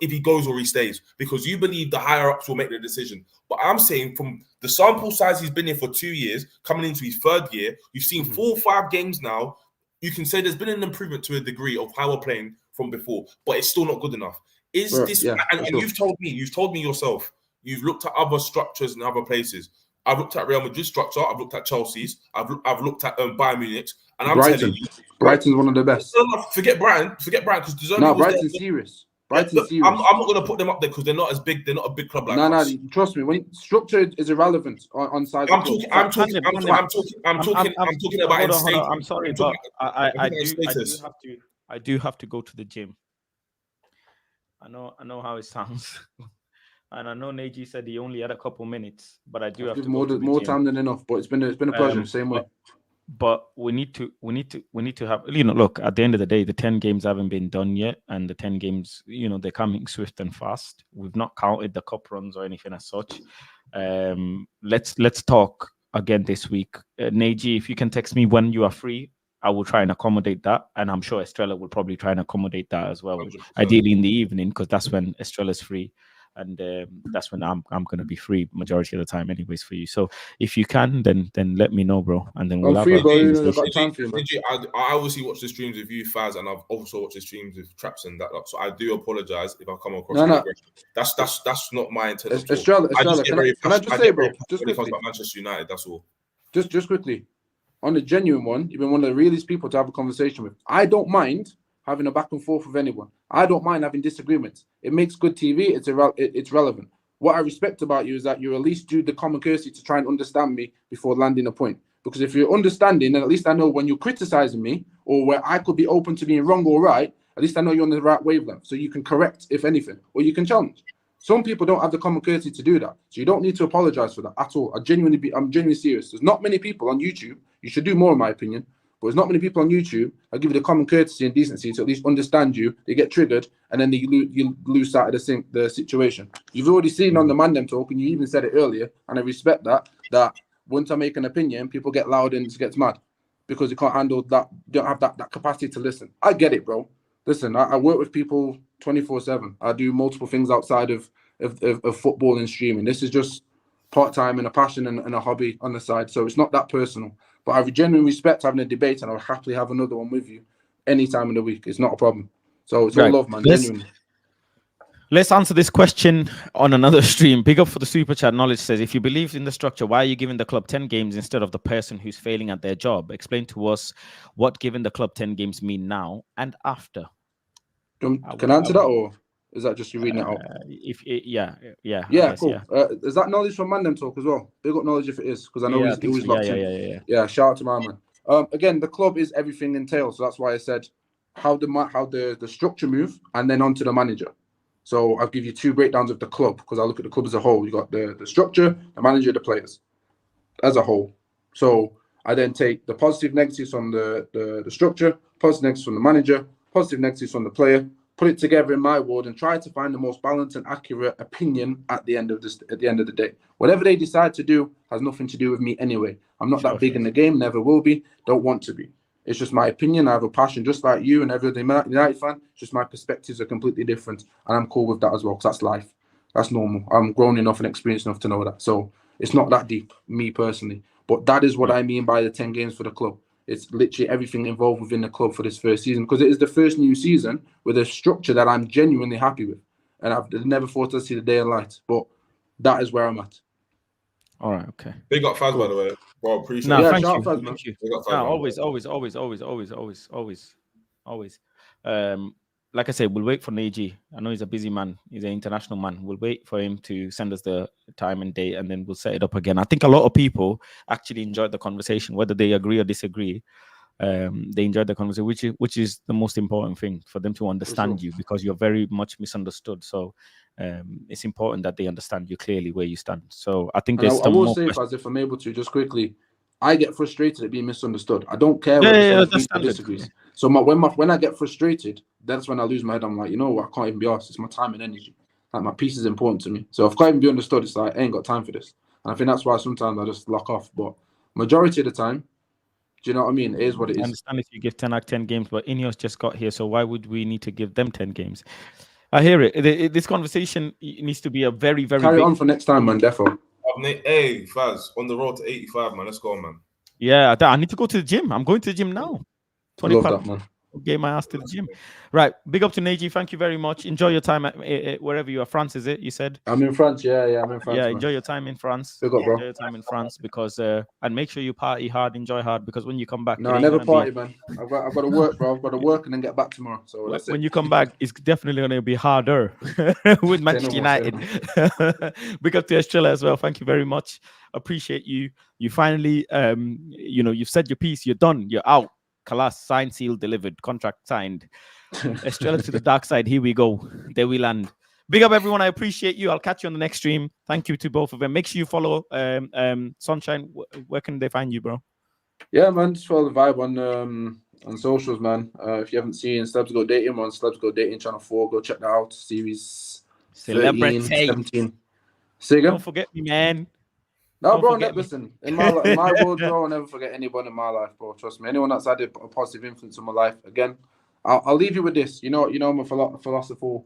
if he goes or he stays, because you believe the higher ups will make the decision. But I'm saying from the sample size he's been here for 2 years, coming into his 3rd year, you've seen 4 or 5 games now. You can say there's been an improvement to a degree of how we're playing from before, but it's still not good enough. You've told me yourself, you've looked at other structures in other places. I've looked at Real Madrid's structure, I've looked at Chelsea's, I've looked at Bayern Munich, and I'm telling you, Brighton's one of the best. Forget Brighton, because Brighton's serious. I'm not going to put them up there because they're not as big. They're not a big club like us. Trust me. When structure is irrelevant on sides. I'm talking about. I'm sorry, but I do have to go to the gym. I know how it sounds, and I know Neji said he only had a couple minutes, but I do have to more time than enough. But it's been a pleasure. Same way. But we need to have, look, at the end of the day, the 10 games haven't been done yet, and the 10 games, they're coming swift and fast. We've not counted the cup runs or anything as such. Let's talk again this week. Neji, if you can text me when you are free, I will try and accommodate that, and I'm sure Estrella will probably try and accommodate that as well. 100%. Ideally in the evening, because that's when Estrella's free. And that's when I'm going to be free majority of the time anyways for you. So if you can, then let me know, bro. And then we'll have I obviously watch the streams with you, Faz, and I've also watched the streams with Traps and that lot. So I do apologize if I come across that's not my intention. Estrella, can I just say, bro, just quickly about Manchester United, that's all. Just quickly. On the genuine one, you've been one of the realest people to have a conversation with. I don't mind having a back and forth with anyone. I don't mind having disagreements. It makes good TV. It's relevant. What I respect about you is that you at least do the common courtesy to try and understand me before landing a point. Because if you're understanding, then at least I know when you're criticizing me or where I could be open to being wrong or right, at least I know you're on the right wavelength. So you can correct, if anything, or you can challenge. Some people don't have the common courtesy to do that. So you don't need to apologize for that at all. I'm genuinely serious. There's not many people on YouTube. You should do more, in my opinion. But there's not many people on YouTube that give you the common courtesy and decency to at least understand you. They get triggered, and then you lose sight of the situation. You've already seen on the Mandem talk, and you even said it earlier, and I respect that once I make an opinion, people get loud and gets mad because they can't handle that, don't have that capacity to listen. I get it, bro. Listen, I work with people 24/7. I do multiple things outside of football and streaming. This is just part-time and a passion and a hobby on the side. So it's not that personal. But I have genuine respect having a debate, and I'll happily have another one with you any time in the week. It's not a problem. So it's all love, man. Genuinely. Let's answer this question on another stream. Big up for the super chat. Knowledge says, if you believe in the structure, why are you giving the club 10 games instead of the person who's failing at their job? Explain to us what giving the club 10 games mean now and after. Can I answer that, or is that just you reading it out? Yeah, cool. Yeah. Is that knowledge from Mandem Talk as well? Big up knowledge if it is, because I know he's always locked in. Yeah, shout out to my man. Again, the club is everything entails, so that's why I said how the structure move, and then onto the manager. So I'll give you 2 breakdowns of the club, because I look at the club as a whole. You got the structure, the manager, the players as a whole. So I then take the positive, negatives from the structure, positive, negatives from the manager, positive, negatives from the player, put it together in my ward, and try to find the most balanced and accurate opinion at the end of the day. Whatever they decide to do has nothing to do with me anyway. I'm not that big in the game, never will be, don't want to be. It's just my opinion. I have a passion just like you and every other United fan. It's just my perspectives are completely different, and I'm cool with that as well, because that's life. That's normal. I'm grown enough and experienced enough to know that. So it's not that deep, me personally. But that is what I mean by the 10 games for the club. It's literally everything involved within the club for this first season, because it is the first new season with a structure that I'm genuinely happy with. And I've never thought to see the day of light. But that is where I'm at. All right, okay. Big up Faz, by the way. Well, appreciate it. Thank you. Always. Like I said, we'll wait for Neji. I know he's a busy man. He's an international man. We'll wait for him to send us the time and date, and then we'll set it up again. I think a lot of people actually enjoyed the conversation, whether they agree or disagree. They enjoyed the conversation, which is the most important thing, for them to understand you, because you're very much misunderstood. So it's important that they understand you clearly where you stand. So I think there's I will say, as if I'm able to, just quickly, I get frustrated at being misunderstood. I don't care what disagrees. So when I get frustrated, that's when I lose my head. I'm like, you know what? I can't even be asked. It's my time and energy. Like, my peace is important to me. So if I can't even be understood, it's like I ain't got time for this. And I think that's why sometimes I just lock off. But majority of the time, do you know what I mean? It is what it is. I understand if you give Ten Hag 10 games, but INEOS just got here, so why would we need to give them 10 games? I hear it. This conversation needs to be a very, very carry on for next time, man. Defo. Hey, Faz, on the road to 85, man. Let's go, man. Yeah, I need to go to the gym. I'm going to the gym now. 20 love that, man. Get my ass to the gym. Right. Big up to Neji. Thank you very much. Enjoy your time at wherever you are. France, is it? You said? I'm in France. Yeah, I'm in France. Yeah, man. enjoy your time in France. Big up, bro. Enjoy your time in France, because and make sure you party hard, enjoy hard, because when you come back, no, I never party, man. I've got to work, bro. I've got to work and then get back tomorrow. So that's when you come back, it's definitely going to be harder with Manchester United. Big up to Estrella as well. Thank you very much. Appreciate you. You finally, you've said your piece. You're done. You're out. Kalas, signed, sealed, delivered, contract signed. Estrella to the dark side. Here we go. There we land. Big up, everyone. I appreciate you. I'll catch you on the next stream. Thank you to both of them. Make sure you follow Sunshine. Where can they find you, bro? Yeah, man. Just follow the vibe on socials, man. If you haven't seen Celebs Go Dating, we're on Celebs Go Dating Channel 4. Go check that out. Series 13, 17. Say again? Don't forget me, man. No, bro, listen. In my world, bro, I'll never forget anyone in my life, bro. Trust me. Anyone that's had a positive influence on my life. Again, I'll leave you with this. You know, I'm a philosophical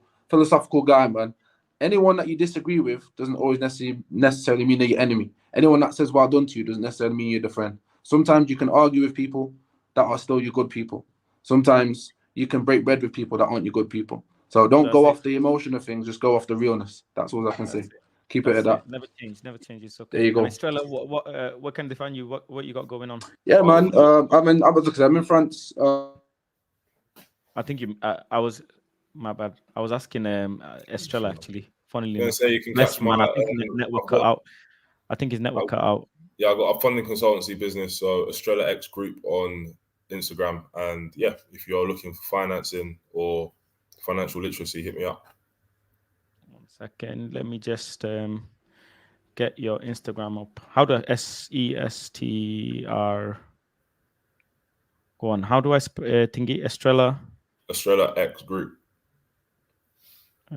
guy, man. Anyone that you disagree with doesn't always necessarily mean they're your enemy. Anyone that says well done to you doesn't necessarily mean you're the friend. Sometimes you can argue with people that are still your good people. Sometimes you can break bread with people that aren't your good people. So don't go off the emotion of things. Just go off the realness. That's all I can say. Keep it at that. Never change. It's okay. There you go. Estrella, what can define you? What you got going on? Yeah, man. I'm in France. I think you. I was. My bad. I was asking Estrella actually. Funnily enough. Say you can catch man. I think his network cut out. I think his network cut out. Yeah, I got a funding consultancy business, so Estrella X Group on Instagram, and yeah, if you're looking for financing or financial literacy, hit me up. Second, let me just get your Instagram up. How do SESTR go on? How do I thingy Estrella? Estrella X Group.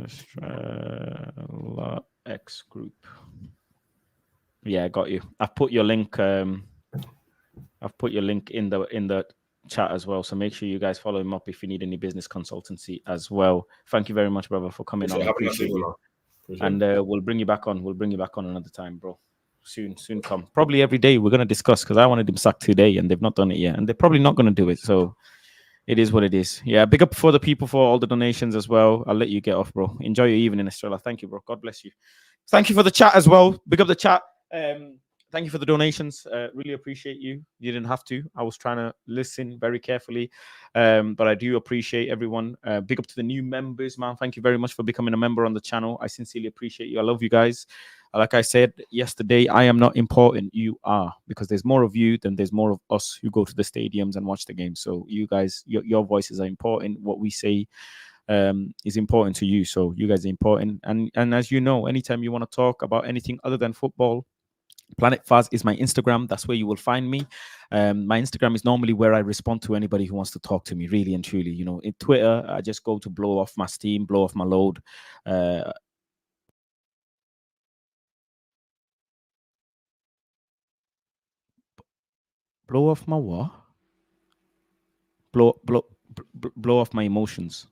Estrella X Group. Yeah, I got you. I've put your link. I've put your link in the chat as well. So make sure you guys follow him up if you need any business consultancy as well. Thank you very much, brother, for coming on. I appreciate you. And we'll bring you back on. We'll bring you back on another time, bro. Soon come. Probably every day we're gonna discuss, because I wanted him sacked today and they've not done it yet, and they're probably not gonna do it. So it is what it is. Yeah, big up for the people for all the donations as well. I'll let you get off, bro. Enjoy your evening, Estrella. Thank you, bro. God bless you. Thank you for the chat as well. Big up the chat. Thank you for the donations. Really appreciate you. You didn't have to. I was trying to listen very carefully. But I do appreciate everyone. Big up to the new members, man. Thank you very much for becoming a member on the channel. I sincerely appreciate you. I love you guys. Like I said yesterday, I am not important. You are, because there's more of you than there's more of us who go to the stadiums and watch the game. So you guys, your voices are important. What we say is important to you. So you guys are important. And as you know, anytime you want to talk about anything other than football, Planet Faz is my Instagram. That's where you will find me. My Instagram is normally where I respond to anybody who wants to talk to me, really and truly. You know, in Twitter, I just go to blow off my steam, blow off my load. Blow off my what? Blow off my emotions.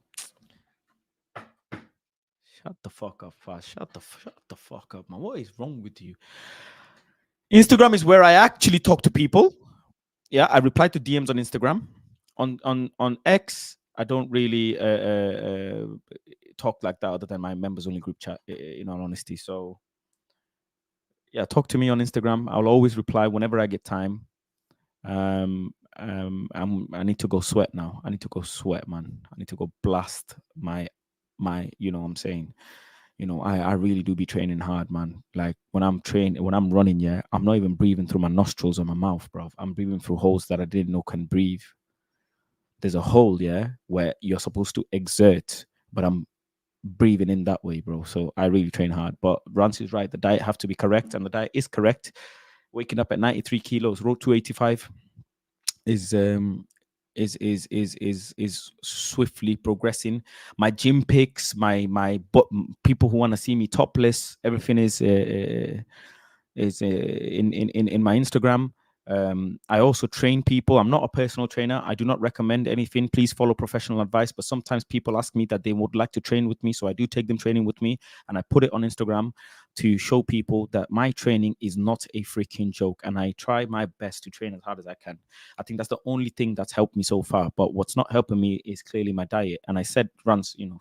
Shut the fuck up, Faz. Shut the fuck up, man. What is wrong with you? Instagram is where I actually talk to people. Yeah, I reply to DMs on Instagram. On X, I don't really talk like that other than my members only group chat, in all honesty. So yeah, talk to me on Instagram. I'll always reply whenever I get time. I need to go sweat now. I need to go sweat, man. I need to go blast my you know what I'm saying. You know, I really do be training hard, man. Like when I'm running, yeah, I'm not even breathing through my nostrils or my mouth, bro. I'm breathing through holes that I didn't know can breathe. There's a hole, yeah, where you're supposed to exert, but I'm breathing in that way, bro. So I really train hard. But Rance is right. The diet have to be correct, and the diet is correct. Waking up at 93 kilos, road 285 is swiftly progressing. My gym pics, my people who want to see me topless, everything is in my Instagram. I also train people. I'm not a personal trainer. I do not recommend anything. Please follow professional advice. But sometimes people ask me that they would like to train with me, so I do take them training with me, and I put it on Instagram to show people that my training is not a freaking joke, and I try my best to train as hard as I can. I think that's the only thing that's helped me so far. But what's not helping me is clearly my diet. And I said, Rance, you know,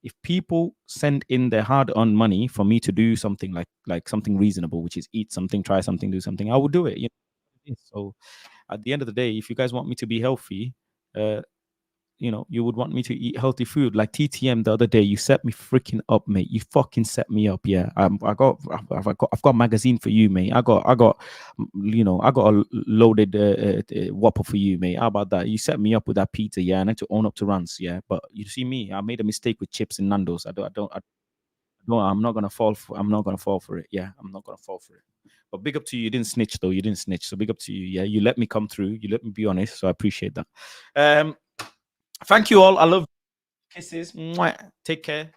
if people send in their hard-earned money for me to do something like something reasonable, which is eat something, try something, do something, I will do it. You know? So at the end of the day, if you guys want me to be healthy, you know, you would want me to eat healthy food. Like TTM the other day, you set me freaking up, mate. You fucking set me up. Yeah, I've got a magazine for you, mate. I got you know, I got a loaded Whopper for you, mate. How about that? You set me up with that pizza, yeah. And I had to own up to Rance, yeah. But you see me, I made a mistake with chips and Nando's. I'm not gonna fall for it. Yeah, I'm not gonna fall for it. But big up to you. You didn't snitch though. You didn't snitch. So big up to you. Yeah, you let me come through. You let me be honest. So I appreciate that. Thank you all. I love you. Kisses. Mwah. Take care.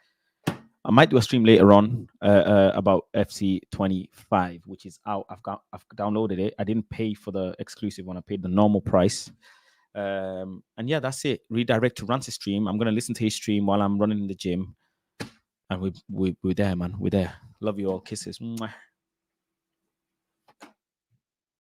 I might do a stream later on about FC 25, which is out. I've downloaded it. I didn't pay for the exclusive one. I paid the normal price. And yeah, that's it. Redirect to Rance's stream. I'm gonna listen to his stream while I'm running in the gym. And we're there, man. We're there. Love you all. Kisses. Mwah.